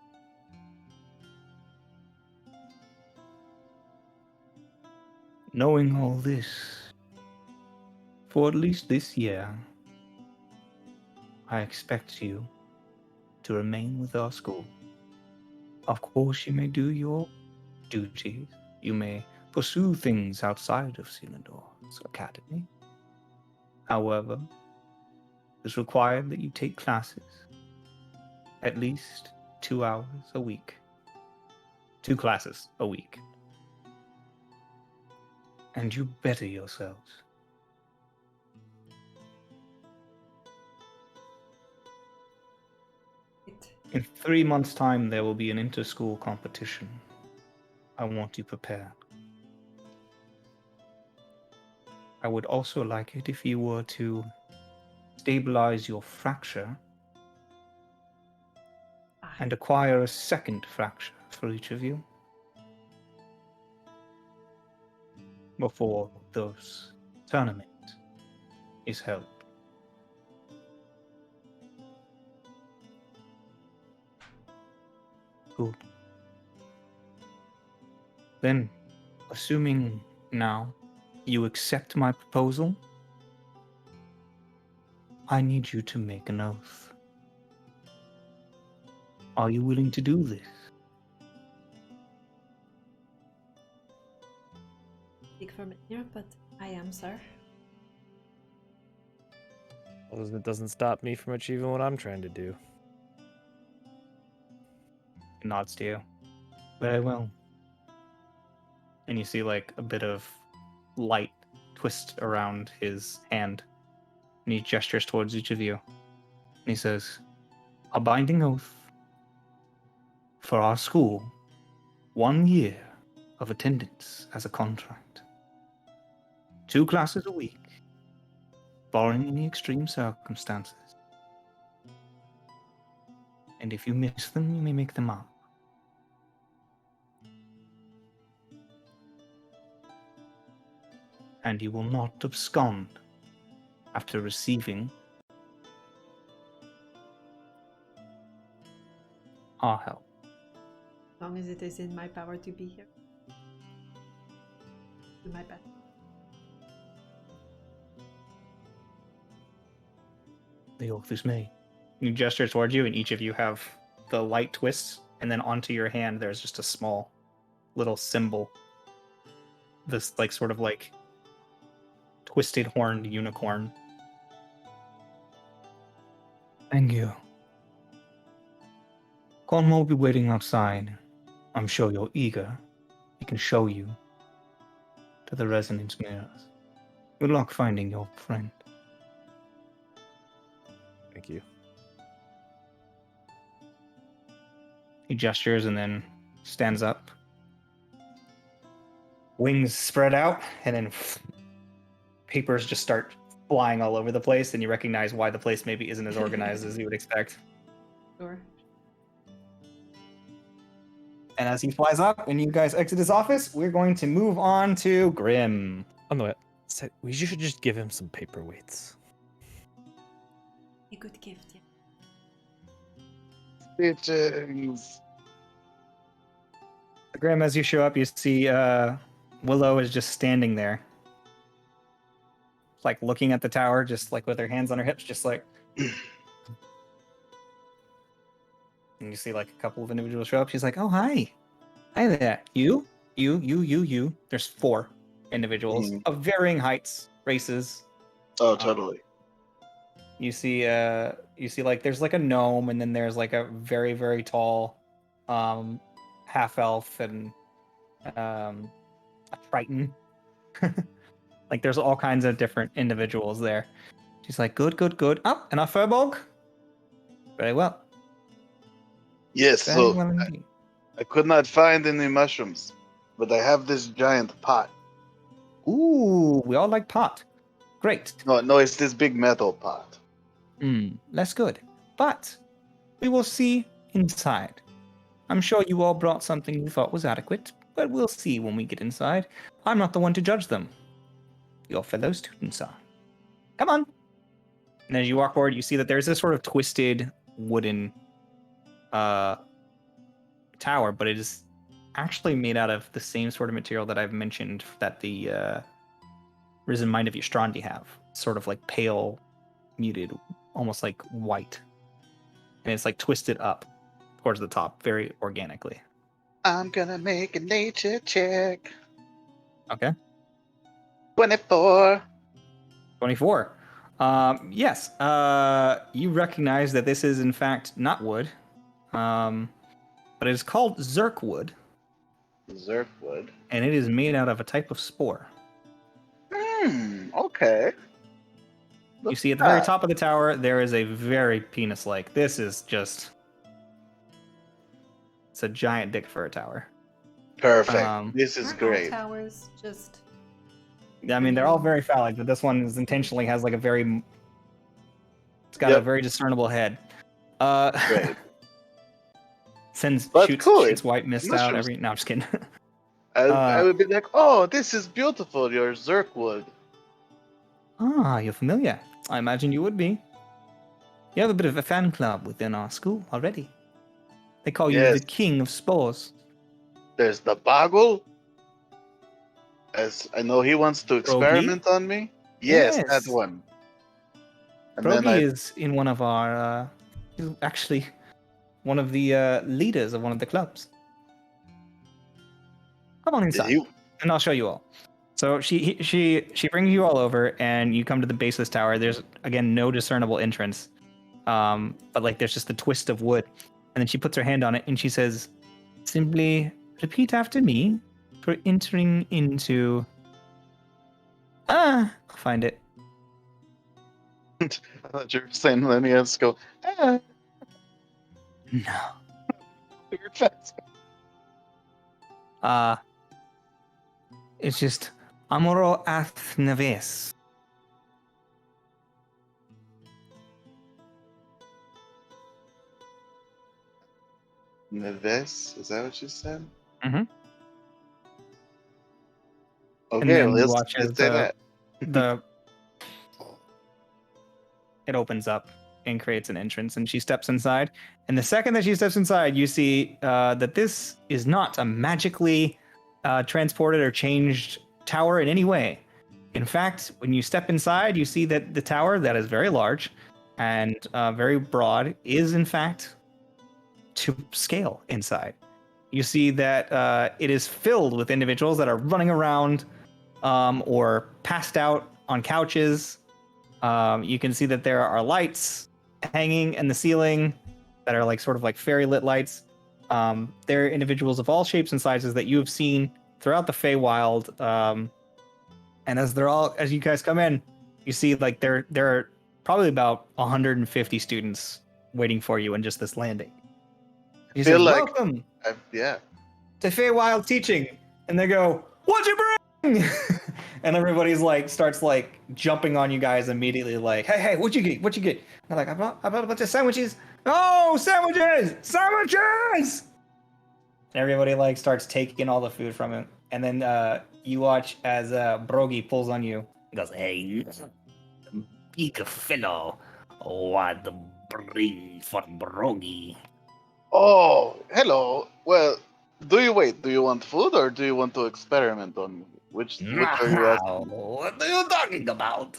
Knowing all this, for at least this year, I expect you to remain with our school. Of course, you may do your duties. You may pursue things outside of Selindor's academy. However, it's required that you take classes at least 2 hours a week. 2 classes a week. And you better yourselves. In 3 months' time, there will be an inter-school competition. I want you prepared. I would also like it if you were to stabilize your fracture and acquire a second fracture for each of you before those tournament is held. Good. Then, assuming now you accept my proposal, I need you to make an oath. Are you willing to do this? Speak from here, but I am, sir. Well, it doesn't stop me from achieving what I'm trying to do. He nods to you. Very well. And you see like a bit of light twist around his hand. And he gestures towards each of you. And he says, a binding oath for our school, 1 year of attendance as a contract. 2 classes a week, barring any extreme circumstances. And if you miss them, you may make them up. And you will not abscond after receiving our help. As long as it is in my power to be here. Do my best. The oath is made. He gestures towards you, and each of you have the light twists, and then onto your hand there's just a small little symbol. This like sort of like twisted horned unicorn. Thank you. Cornwall will be waiting outside. I'm sure you're eager. He can show you to the resonance mirrors. Good luck finding your friend. Thank you. He gestures and then stands up. Wings spread out, and then papers just start flying all over the place, and you recognize why the place maybe isn't as organized as you would expect. Sure. And as he flies up and you guys exit his office, we're going to move on to Grim. On the way, we should just give him some paperweights. A good gift, yeah. Greetings. Grim, as you show up, you see Willow is just standing there. Like looking at the tower, just like with her hands on her hips, just like... And you see like a couple of individuals show up. She's like, "Oh, hi. Hi there. You. There's 4 individuals of varying heights, races. Oh, totally. You see like there's like a gnome, and then there's like a very, very tall half elf and a triton. Like there's all kinds of different individuals there. She's like, good. Oh, and a furbolg? Very well. Yes, Very so well indeed. I could not find any mushrooms, but I have this giant pot. Ooh, we all like pot. Great. No, it's this big metal pot. Less good. But we will see inside. I'm sure you all brought something you thought was adequate, but we'll see when we get inside. I'm not the one to judge them. Your fellow students are. Come on. And as you walk forward, you see that there's this sort of twisted wooden tower, but it is actually made out of the same sort of material that I've mentioned that the Risen Mind of Ystrandi have. Sort of like pale, muted, almost like white. And it's like twisted up towards the top very organically. I'm gonna make a nature check. Okay. 24. 24. Yes. You recognize that this is in fact not wood, but it is called Zerkwood, Zerkwood. and it is made out of a type of spore. Okay. You see at the very top of the tower, there is a very penis-like. This is just... It's a giant dick for a tower. Perfect. This is Aren't all great. towers just I mean, they're all very phallic, but this one is intentionally has like a very... It's got a very discernible head. Great. Shoots white mist out every... No, I'm just kidding. I would be like, oh, this is beautiful, your Zerkwood. Ah, you're familiar. I imagine you would be. You have a bit of a fan club within our school already. They call you the king of spores. There's the Boggle. As I know he wants to experiment on me. Yes, that one. And Brogy is in one of our... he's actually one of the leaders of one of the clubs. Come on inside, and I'll show you all. So she brings you all over, and you come to the Baseless Tower. There's, again, no discernible entrance. But, like, there's just a twist of wood. And then she puts her hand on it, and she says, simply repeat after me for entering into... I'll find it. I thought you were saying, let me just go, No. You're fast. It's just Amoro Ath Neves. Neves? Is that what you said? Mm-hmm. Okay, and then let's say that. It opens up and creates an entrance, and she steps inside. And the second that she steps inside, you see that this is not a magically transported or changed tower in any way. In fact, when you step inside, you see that the tower, that is very large and very broad, is in fact to scale inside. You see that it is filled with individuals that are running around or passed out on couches. You can see that there are lights hanging in the ceiling that are like sort of like fairy lit lights. There are individuals of all shapes and sizes that you have seen throughout the Feywild. And as you guys come in, you see like there are probably about 150 students waiting for you in just this landing. You say, welcome to Feywild teaching. And they go, what'd you bring? And everybody's like, starts like jumping on you guys immediately, like, hey, what'd you get? They're like, I brought a bunch of sandwiches. Oh, sandwiches! Everybody like starts taking all the food from him. And then you watch as Brogy pulls on you. He goes, hey, big fellow, what bring for Brogy? Oh, hello. Well, do you want food or do you want to experiment on me? Which are you asking? What are you talking about?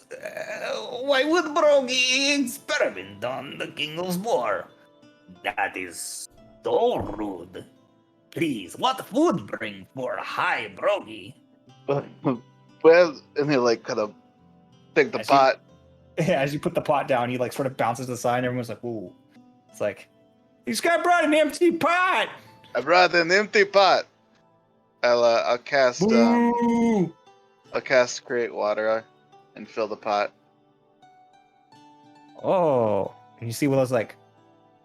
Why would Brogy experiment on the King of Spore? That is so rude. Please, what food bring for High Brogy? Well, and he like kind of take the pot. As you put the pot down, he like sort of bounces to the side and everyone's like, ooh. It's like, this guy brought an empty pot! I brought an empty pot. I'll cast create water and fill the pot. Oh, and you see Willow's like,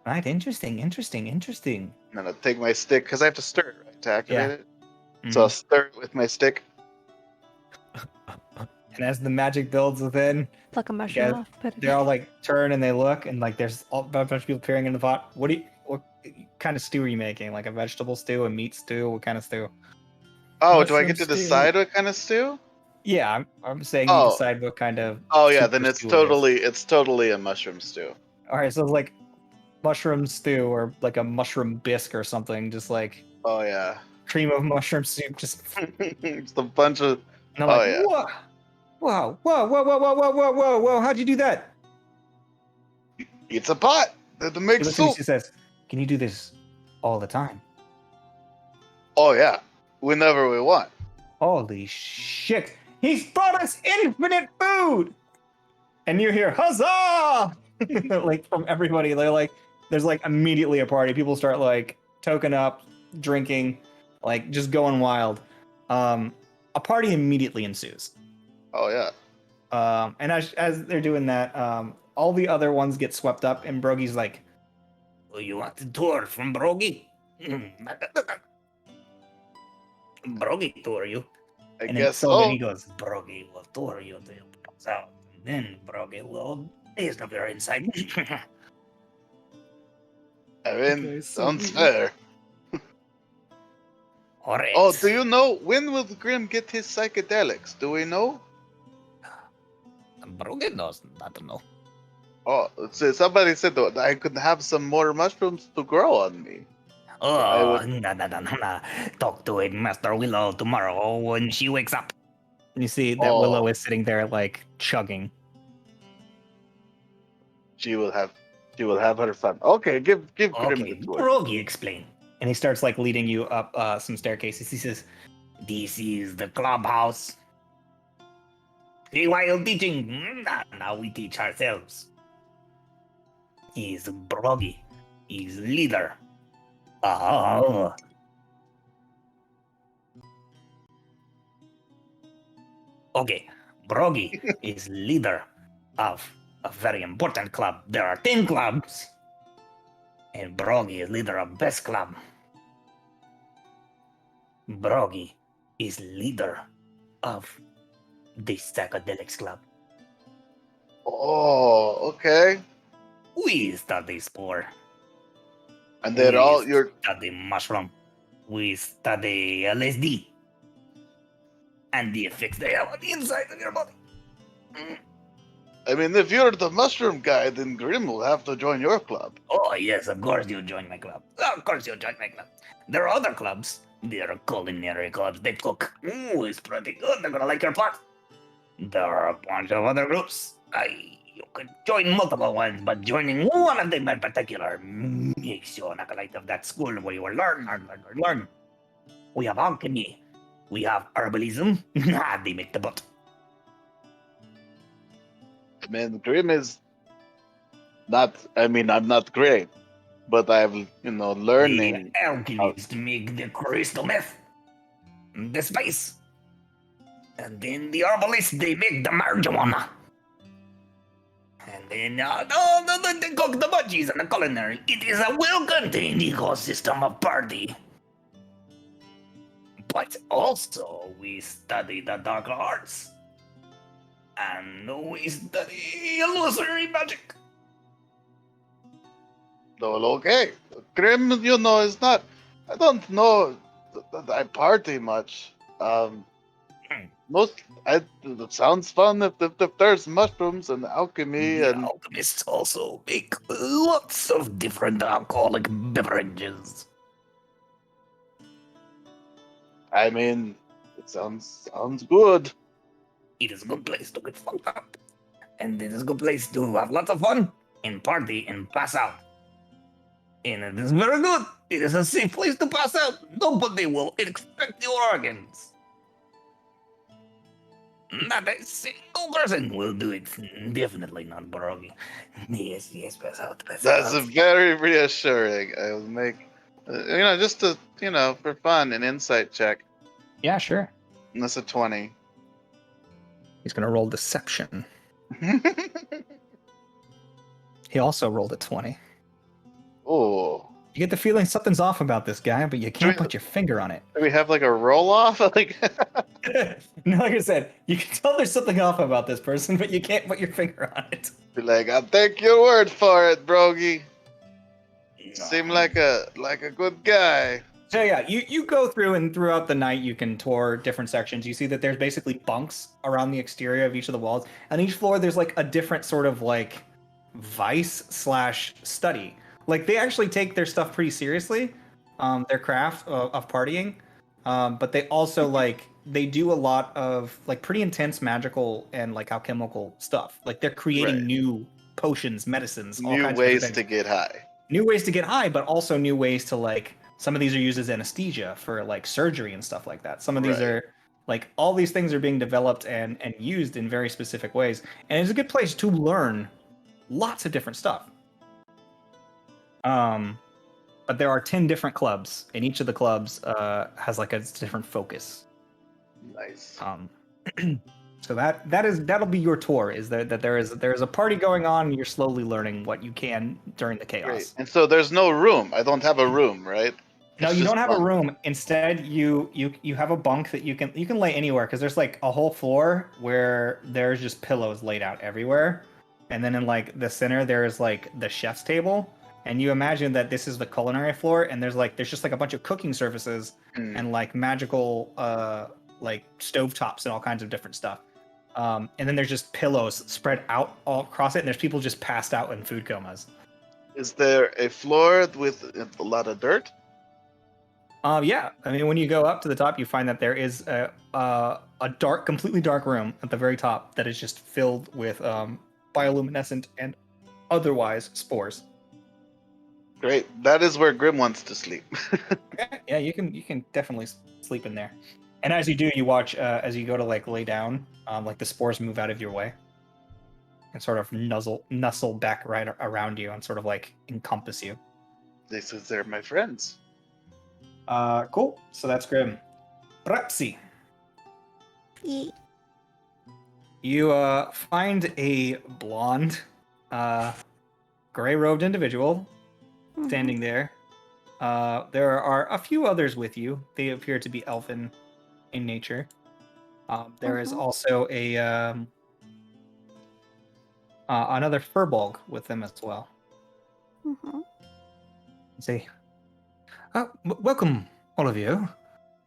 right, interesting. And I'll take my stick because I have to stir it, right, to activate it. Mm-hmm. So I'll stir it with my stick. And as the magic builds within, Pluck a mushroom guys, off. Put it they all like turn and they look, and like there's a bunch of people peering in the pot. What kind of stew are you making? Like a vegetable stew, a meat stew? What kind of stew? Oh, do I Mushroom get to stew. decide what kind of stew? Yeah, I'm saying you Oh. decide what kind of. Oh yeah, soup then or it's stew it is. totally a mushroom stew. All right, so it's like mushroom stew or like a mushroom bisque or something, just like Oh yeah. cream of mushroom soup. Just It's a bunch of. and I'm Oh like, yeah. whoa, whoa! How'd you do that? It's a pot that He makes looks at me, soup. she says, "Can you do this all the time?" Oh yeah. Whenever we want. Holy shit! He's brought us infinite food! And you hear huzzah! Like from everybody. They're like, there's like immediately a party. People start like token up, drinking, like just going wild. A party immediately ensues. Oh yeah. And as they're doing that, all the other ones get swept up, and Brogy's like, Oh, you want the tour from Brogy? Brogy tour you. I and then guess Sullivan, so. he goes, Brogy will tour you till you pass out. And then Brogy will taste of your inside. I mean, Okay, sounds so- fair. Or Oh, else. do you know when will Grim get his psychedelics? Do we know? Brogy knows. I don't know. Oh, somebody said that I could have some more mushrooms to grow on me. Oh, no. Talk to it, Master Willow, tomorrow when she wakes up. and you see that Oh. Willow is sitting there like chugging. She will have her fun. Okay, give Grim Okay, the tour. Brogy, explain. And he starts like leading you up some staircases. He says, This is the clubhouse. See, while teaching, now we teach ourselves. He's Brogy. He's leader. Oh. Okay, Brogy is leader of a very important club. There are 10 clubs. And Brogy is leader of best club. Brogy is leader of the Psychedelics Club. Oh, okay. We study spore. And they're all your. Study mushroom. We study LSD. And the effects they have on the inside of your body. I mean, if you're the mushroom guy, then Grim will have to join your club. Oh, yes, of course you'll join my club. Of course you'll join my club. There are other clubs. There are culinary clubs. They cook. Ooh, it's pretty good. They're gonna like your pot. There are a bunch of other groups. You could join multiple ones, but joining one of them in particular makes you an acolyte of that school where you will learn. We have alchemy. We have herbalism. They make the butt. I mean, Grim is not. I mean, I'm not great, but I'm, learning. The alchemists make the crystal meth, the spice, and then the herbalists they make the marijuana, and then they cook the budgies and the culinary. It is a well-contained ecosystem of party. But also we study the dark arts, and we study illusory magic. Well, okay. Grim, is not. I don't know that I party much. It sounds fun if there's mushrooms and alchemy The and. alchemists also make lots of different alcoholic beverages. I mean, it sounds good. It is a good place to get fucked up. And it is a good place to have lots of fun and party and pass out. And it is very good. It is a safe place to pass out. Nobody will expect your organs. Not a single person will do it. Definitely not Brogy. Yes, pass out, pass That's out. very reassuring. I will make, just to, for fun, an insight check. "Yeah, sure." And that's a 20. He's gonna roll deception. He also rolled a 20. Oh, You get the feeling something's off about this guy, but you can't we- put your finger on it. do we have like a roll off? Like, No, like I said, you can tell there's something off about this person, but you can't put your finger on it. Be like, I'll take your word for it, Brogy. Seem like a good guy. So yeah, you go through, and throughout the night you can tour different sections. You see that there's basically bunks around the exterior of each of the walls. On each floor there's like a different sort of like vice/study. Like they actually take their stuff pretty seriously, their craft of partying. But they also like they do a lot of like pretty intense magical and like alchemical stuff. Like they're creating Right. new potions, medicines, all New kinds of ways different to things. get high. New ways to get high, but also new ways to like some of these are used as anesthesia for like surgery and stuff like that. Some of these Right. are like all these things are being developed and used in very specific ways. And it's a good place to learn lots of different stuff. But there are 10 different clubs, and each of the clubs has like a different focus. Nice. So that'll be your tour. Is that there is a party going on, and you're slowly learning what you can during the chaos. Great. And so there's no room. I don't have a room, right? No, It's you just don't have a bunk. room. Instead, you have a bunk that you can lay anywhere, because there's like a whole floor where there's just pillows laid out everywhere, and then in like the center there's like the chef's table, and you imagine that this is the culinary floor, and there's just like a bunch of cooking surfaces Mm. and like magical like stovetops and all kinds of different stuff. And then there's just pillows spread out all across it, and there's people just passed out in food comas. Is there a floor with a lot of dirt? Yeah. I mean, when you go up to the top, you find that there is a dark, completely dark room at the very top that is just filled with bioluminescent and otherwise spores. Great. That is where Grim wants to sleep. Yeah, you can definitely sleep in there. And as you do, you watch as you go to like lay down, like the spores move out of your way and sort of nuzzle back right around you and sort of like encompass you. They said they're my friends. Cool. So that's Grim. Brapsi, Ye- you find a blonde, gray-robed individual standing there. There are a few others with you. They appear to be elfin in nature. There is also a another furbolg with them as well. Mhm. Say, welcome, all of you.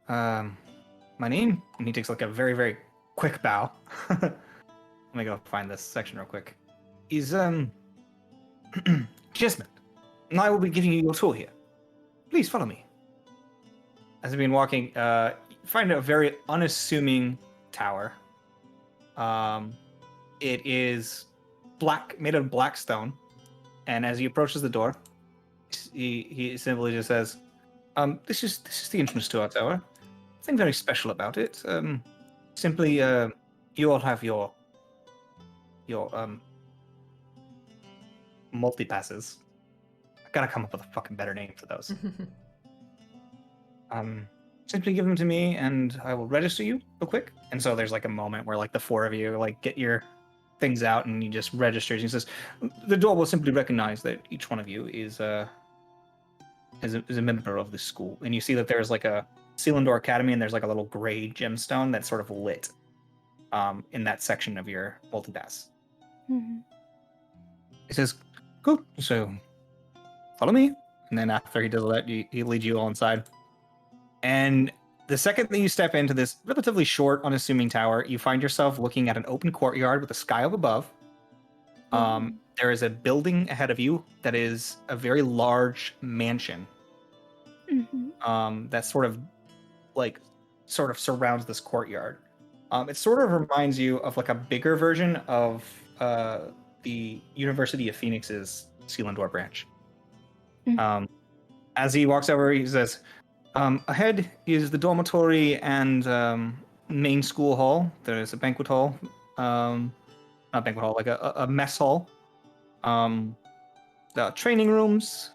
My name, and he takes like a very, very quick bow. Let me go find this section real quick. Is Jesmond, and I will be giving you your tour here. Please follow me. As I've been walking, you find a very unassuming tower. It is black, made of black stone, and as he approaches the door, he simply just says, "This is the entrance to our tower. Nothing very special about it. Simply, you all have your multi-passes. I gotta come up with a fucking better name for those. Simply give them to me, and I will register you real quick." And so there's like a moment where like the four of you like get your things out, and he just registers. He says, "The door will simply recognize that each one of you is a member of this school." And you see that there's like a Selindor Academy, and there's like a little gray gemstone that's sort of lit in that section of your multipass. Mhm. He says, "Cool. So follow me." And then after he does that, he leads you all inside. And the second that you step into this relatively short, unassuming tower, you find yourself looking at an open courtyard with a sky up above. There is a building ahead of you that is a very large mansion. Mhm. That sort of surrounds this courtyard. It sort of reminds you of like a bigger version of the University of Phoenix's Selindor branch. As he walks over, he says, "Ahead is the dormitory and main school hall. There is a banquet hall, not banquet hall, like a mess hall. The training rooms.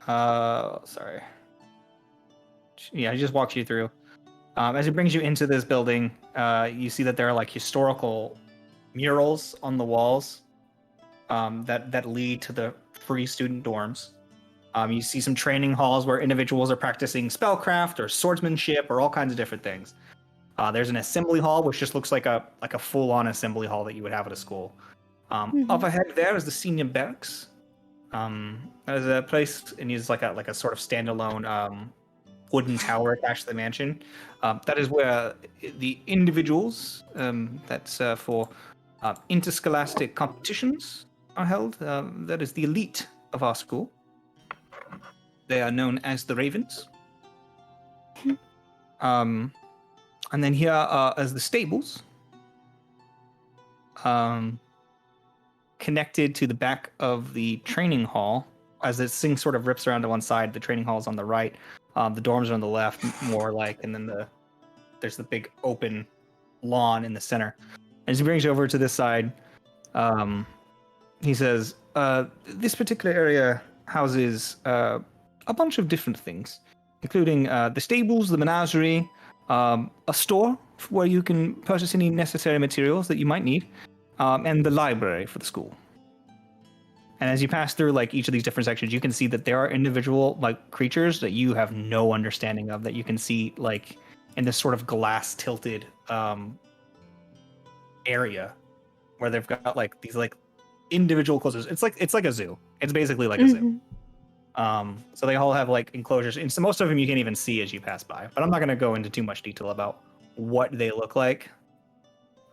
Sorry. Yeah, he just walks you through. As he brings you into this building, you see that there are like historical murals on the walls that lead to the free student dorms. You see some training halls where individuals are practicing spellcraft or swordsmanship or all kinds of different things. There's an assembly hall, which just looks like a full-on assembly hall that you would have at a school. Up ahead there is the senior barracks. There's a place, and it's like a sort of standalone wooden tower attached to the mansion. That is where the individuals that's for interscholastic competitions are held. That is the elite of our school. They are known as the Ravens. And then here as the stables, connected to the back of the training hall, as this thing sort of rips around to one side. The training hall is on the right, the dorms are on the left, more like, and then there's the big open lawn in the center. As he brings you over to this side, he says, "This particular area houses a bunch of different things, including the stables, the menagerie, a store where you can purchase any necessary materials that you might need, and the library for the school." And as you pass through like each of these different sections, you can see that there are individual like creatures that you have no understanding of, that you can see like in this sort of glass tilted area where they've got like these like individual closures. It's like a zoo. It's basically like a zoo. So they all have like enclosures, and so most of them you can't even see as you pass by. But I'm not going to go into too much detail about what they look like.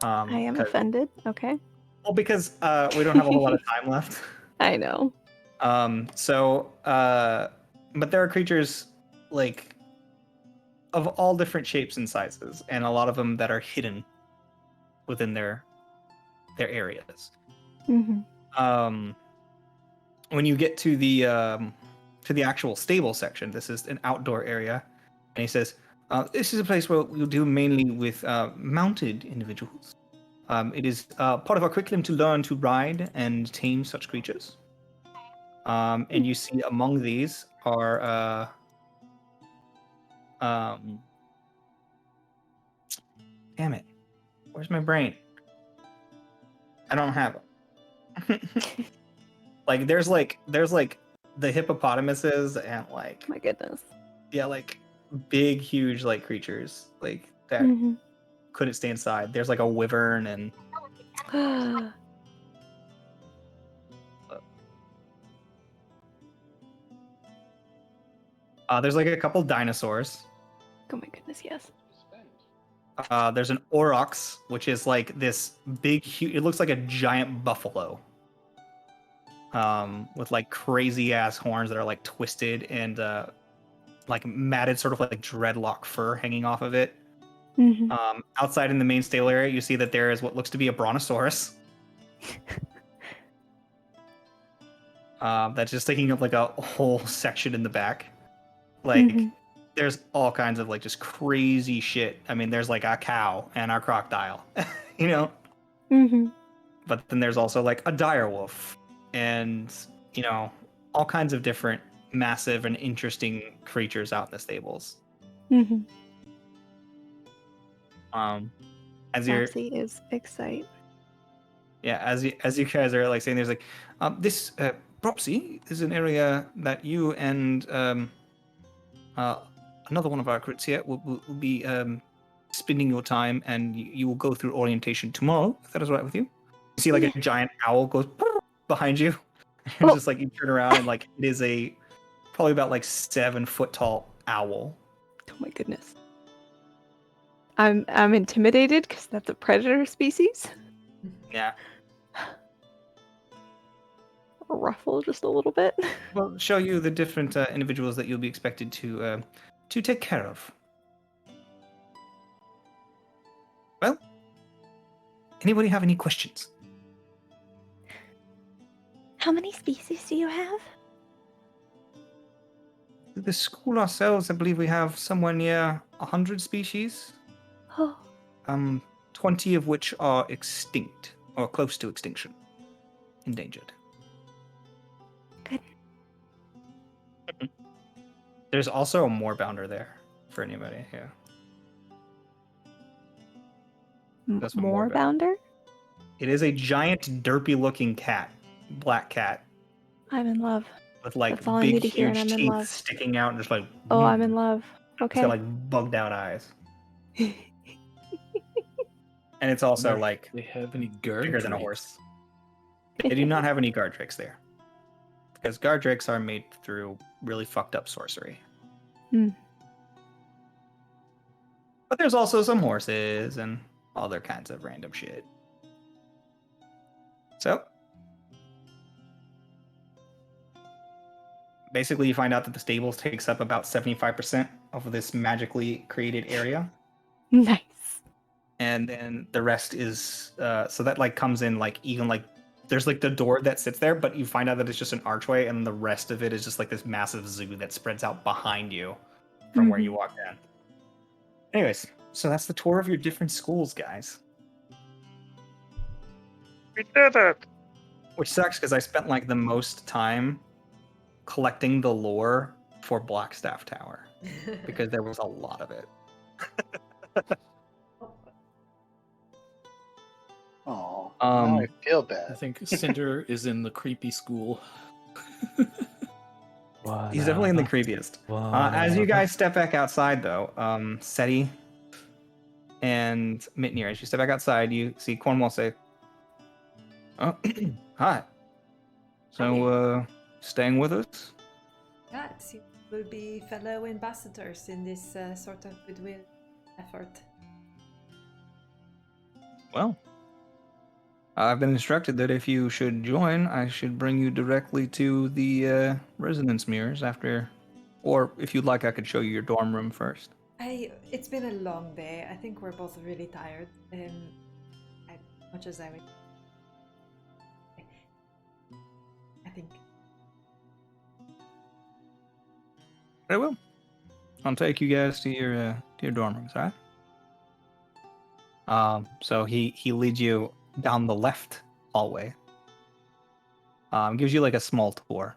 I am offended. Okay. Well, because we don't have a whole lot of time left. I know. But there are creatures like of all different shapes and sizes, and a lot of them that are hidden within their areas. When you get to the actual stable section, this is an outdoor area, and he says, "This is a place where we'll do mainly with mounted individuals. It is part of our curriculum to learn to ride and tame such creatures. And you see among these are damn it, where's my brain? I don't have it. Like there's like the hippopotamuses and like, My goodness. yeah, like big huge like creatures like that couldn't stay inside. There's like a wyvern and there's like a couple dinosaurs. Oh my goodness, yes. There's an aurochs, which is like this big, huge. It looks like a giant buffalo, with like crazy ass horns that are like twisted and like matted, sort of like dreadlock fur hanging off of it. Outside in the main stable area, you see that there is what looks to be a brontosaurus. That's just taking up like a whole section in the back. Like, there's all kinds of like just crazy shit. I mean, there's like a cow and a crocodile, you know? But then there's also like a direwolf and, you know, all kinds of different massive and interesting creatures out in the stables. As you're, Foxy is excited. yeah, as you guys are like saying, there's like this Propsy is an area that you and another one of our crits here will be spending your time, and you will go through orientation tomorrow, if that is right with you. You see like a giant owl goes behind you, and just like you turn around and like it is a probably about like 7 foot tall owl. Oh my goodness. I'm intimidated because that's a predator species. Yeah. Ruffle just a little bit. We'll show you the different individuals that you'll be expected to take care of. Well, anybody have any questions? How many species do you have? The school ourselves, I believe we have somewhere near 100 species. Oh. 20 of which are extinct or close to extinction, endangered. Good. There's also a moorbounder there for anybody. Yeah. That's what Moorbounder? It is a giant, derpy-looking cat, black cat. I'm in love. with like That's all I need big, to hear, and huge I'm in teeth love. sticking out, and just like. Oh, I'm in love. It's Okay. got like bugged out eyes, and it's also Wonder if like they have any guard bigger than a drakes. horse. They do not have any guard drakes there, because guard drakes are made through really fucked up sorcery. Hmm. But there's also some horses and other kinds of random shit. So, basically, you find out that the stables takes up about 75% of this magically created area. Nice. And then the rest is so that like comes in like even like there's like the door that sits there, but you find out that it's just an archway, and the rest of it is just like this massive zoo that spreads out behind you from where you walk in. Anyways, so that's the tour of your different schools, guys. We did it. Which sucks because I spent like the most time collecting the lore for Blackstaff Tower because there was a lot of it. Oh, now I feel I bad. think Cinder is in the creepy school. He's definitely in the creepiest. As you guys step back outside, though, Seti and Mitnir, as you step back outside, you see Cornwall say, "Oh, hi. So, staying with us?" Yes, you will be fellow ambassadors in this sort of goodwill effort. Well, I've been instructed that if you should join, I should bring you directly to the resonance mirrors after, or if you'd like, I could show you your dorm room first. It's been a long day. I think we're both really tired. Much as I would. I think. I will. I'll take you guys to your dorm rooms, all right? So he leads you down the left hallway. Gives you like a small tour.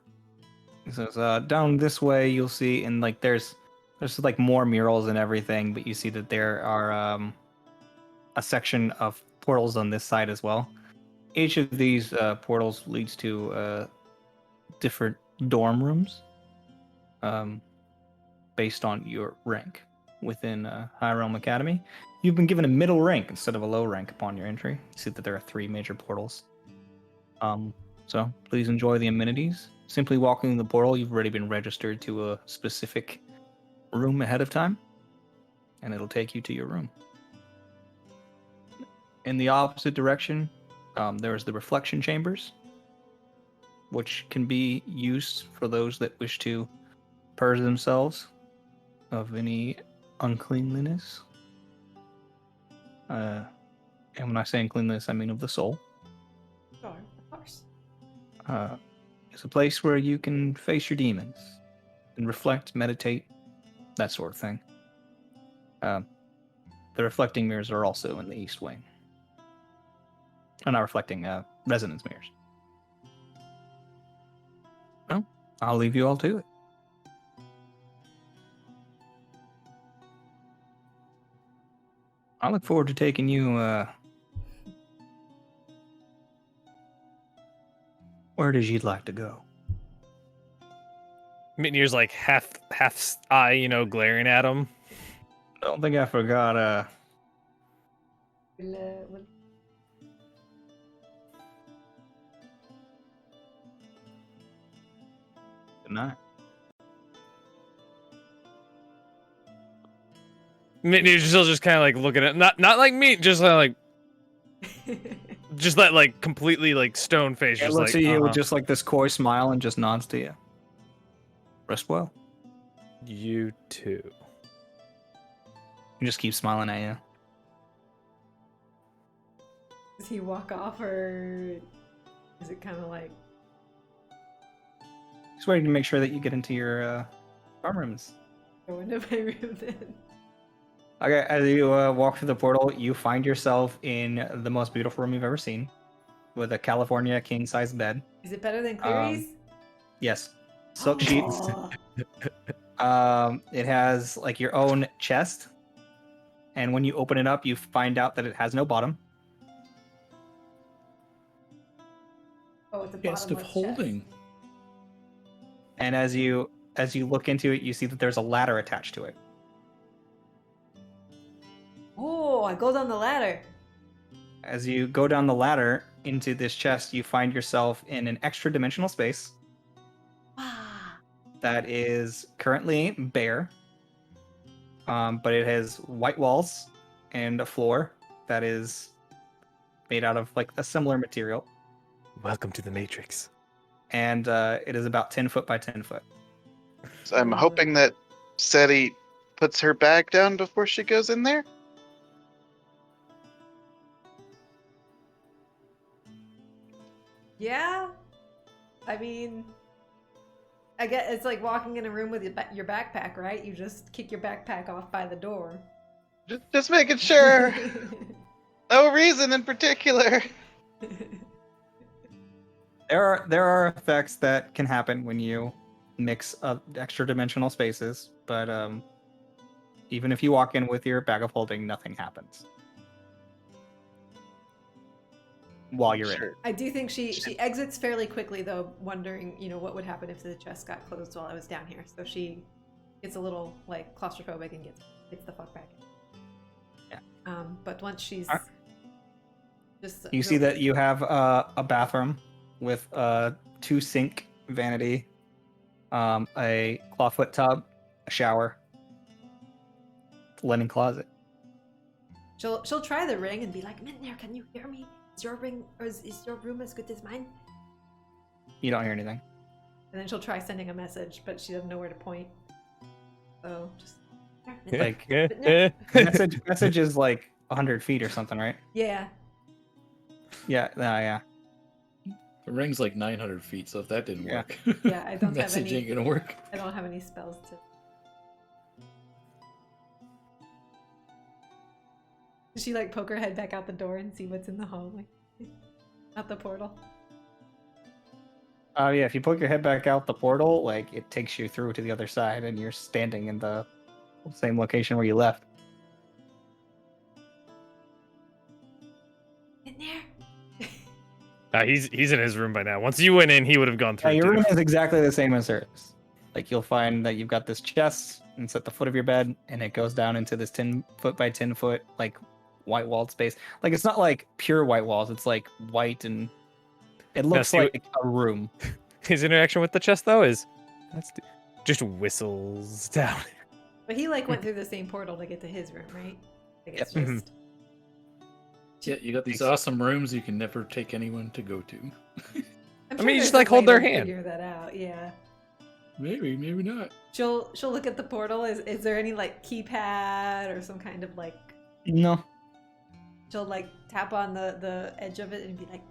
He says, down this way you'll see, and like there's like more murals and everything, but you see that there are a section of portals on this side as well. Each of these portals leads to different dorm rooms, based on your rank within High Realm Academy. You've been given a middle rank instead of a low rank upon your entry. You see that there are 3 major portals. So please enjoy the amenities. Simply walking the portal, you've already been registered to a specific room ahead of time, and it'll take you to your room. In the opposite direction, there's the reflection chambers, which can be used for those that wish to purge themselves of any uncleanliness. And when I say uncleanliness, I mean of the soul. Sure, of course. It's a place where you can face your demons and reflect, meditate, that sort of thing. The reflecting mirrors are also in the east wing. Not reflecting, resonance mirrors. Well, I'll leave you all to it. I look forward to taking you, where does you'd like to go? Mitnir's like half eye, glaring at him. Don't think I forgot, We'll good night. Mitnir's still just kind of like looking at, not like me, just like just that like completely like stone face. It Just looks like, at you with just like this coy smile and just nods to you. Rest well. You too. He just keeps smiling at you. Does he walk off, or is it kind of like? Just waiting to make sure that you get into your dorm rooms. Go into my room then? Okay, as you walk through the portal, you find yourself in the most beautiful room you've ever seen, with a California king-size bed. Is it better than Cleary's? Yes, silk sheets. Oh. It has like your own chest, and when you open it up, you find out that it has no bottom. Oh, it's a Chest of bottomless holding. chest. And as you look into it, you see that there's a ladder attached to it. Oh, I go down the ladder. As you go down the ladder into this chest, you find yourself in an extra dimensional space Ah. that is currently bare, but it has white walls and a floor that is made out of like a similar material, Welcome to the Matrix. and it is about 10 foot by 10 foot. So I'm hoping that Seti puts her bag down before she goes in there. Yeah. I mean, I get it's like walking in a room with your backpack, right? You just kick your backpack off by the door. Just making sure. No reason in particular. There are effects that can happen when you mix extra dimensional spaces, but even if you walk in with your bag of holding, nothing happens while you're in. Sure. I do think she exits fairly quickly though, wondering, what would happen if the chest got closed while I was down here. So she gets a little like claustrophobic and gets the fuck back in. Yeah. But once she's just You see that you have a bathroom with 2 sink vanity, a clawfoot tub, a shower, linen closet. she'll try the ring and be like, Midnair, can you hear me? Is your ring or is your room as good as mine? You don't hear anything. And then she'll try sending a message, but she doesn't know where to point. So just Like Midnair. message is like 100 feet or something, right? Yeah. Yeah, yeah. The ring's like 900 feet, so if that didn't Yeah. work, Yeah, I don't have message any. ain't gonna work. I don't have any spells to. Does she like poke her head back out the door and see what's in the hallway? Out the portal. Yeah, if you poke your head back out the portal, like it takes you through to the other side, and you're standing in the same location where you left. In there. He's in his room by now. Once you went in, he would have gone through. Yeah, your too. room is exactly the same as hers. Like you'll find that you've got this chest, and it's at the foot of your bed, and it goes down into this 10 foot by 10 foot like white walled space. Like it's not like pure white walls; it's like white, and it looks see like a room. His interaction with the chest though is just whistles down. But he like went through the same portal to get to his room, right? Like it's Yep. just. Yeah, you got these awesome rooms you can never take anyone to go to. I'm I mean, you there's just, like, a way hold their to hand. Figure that out, yeah. Maybe, maybe not. She'll look at the portal. Is there any like keypad or some kind of like? No, She'll like tap on the edge of it and be like,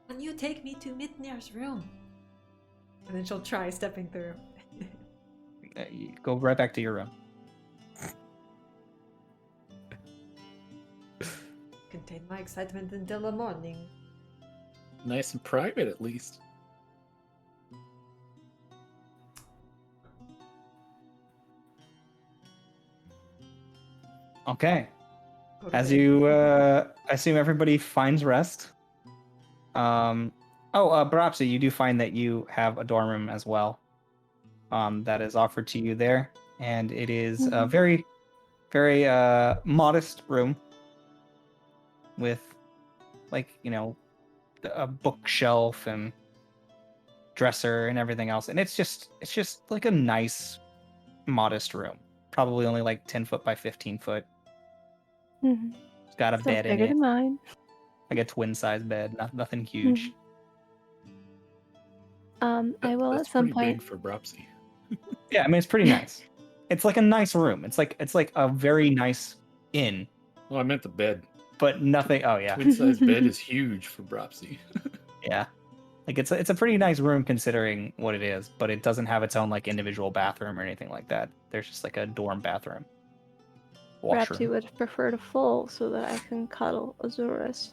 "Can you take me to Midnair's room?" And then she'll try stepping through. you go right back to your room. Contain my excitement until the morning. Nice and private, at least. Okay. Go to As bed. you assume everybody finds rest. Baropsy, you do find that you have a dorm room as well. That is offered to you there, and it is a very, very modest room with, like, a bookshelf and dresser and everything else, and it's just like a nice, modest room. Probably only like 10 foot by 15 foot. Mhm. It's got a Sounds bed in bigger it, than mine. like a twin size bed, nothing huge. I will at That's some pretty point. big for Bropsy. Yeah, I mean it's pretty nice. It's like a nice room. It's like a very nice inn, Well, I meant the bed. but nothing. Oh yeah, Twin size bed is huge for Bropsy. yeah. Like it's a pretty nice room considering what it is, but it doesn't have its own like individual bathroom or anything like that. There's just like a dorm bathroom. Perhaps you Washroom. would prefer to full so that I can cuddle Azurus.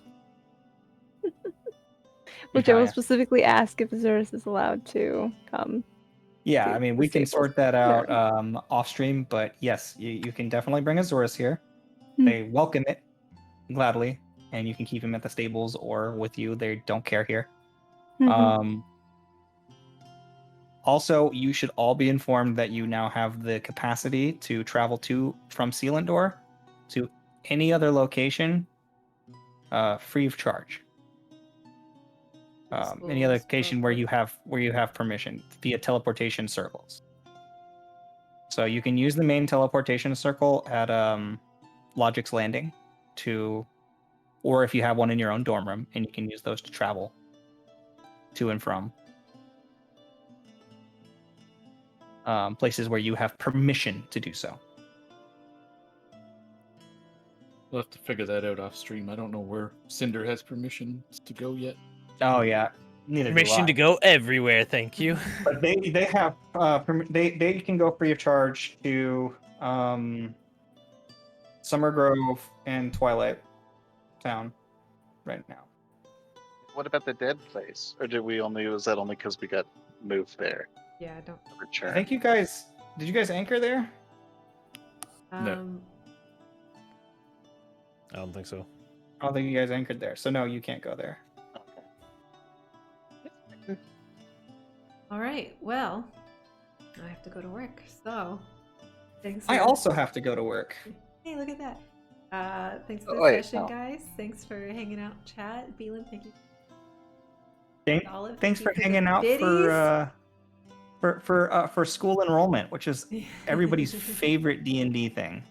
Which I will Yeah. specifically ask if Azurus is allowed to come. Yeah, to I mean the we can stables. sort that out Yeah. off stream, but yes, you can definitely bring Azorus here. Hmm. They welcome it gladly, and you can keep him at the stables or with you. They don't care here. Mhm. Also, you should all be informed that you now have the capacity to travel from Selindor to any other location free of charge. Any other location where you have permission via teleportation circles. So you can use the main teleportation circle at Logic's Landing or if you have one in your own dorm room, and you can use those to travel to and from places where you have permission to do so. We'll have to figure that out off stream. I don't know where Cinder has permission to go yet. Oh yeah, neither do Permission I. to go everywhere, thank you. But they have they can go free of charge to Summer Grove and Twilight Town right now. What about the dead place? Or was that only because we got moved there? Yeah, I don't. Return. I think did you guys anchor there? I don't think so. I don't think you guys anchored there, so no, you can't go there. Okay. All right. Well, I have to go to work. So, thanks. I for- also have to go to work. Hey, look at that. Thanks for the Wait, session, no. guys. Thanks for hanging out, chat. Beelan, thank you. Olive, Thanks thank for you hanging the out biddies. for school enrollment, which is everybody's favorite D&D thing.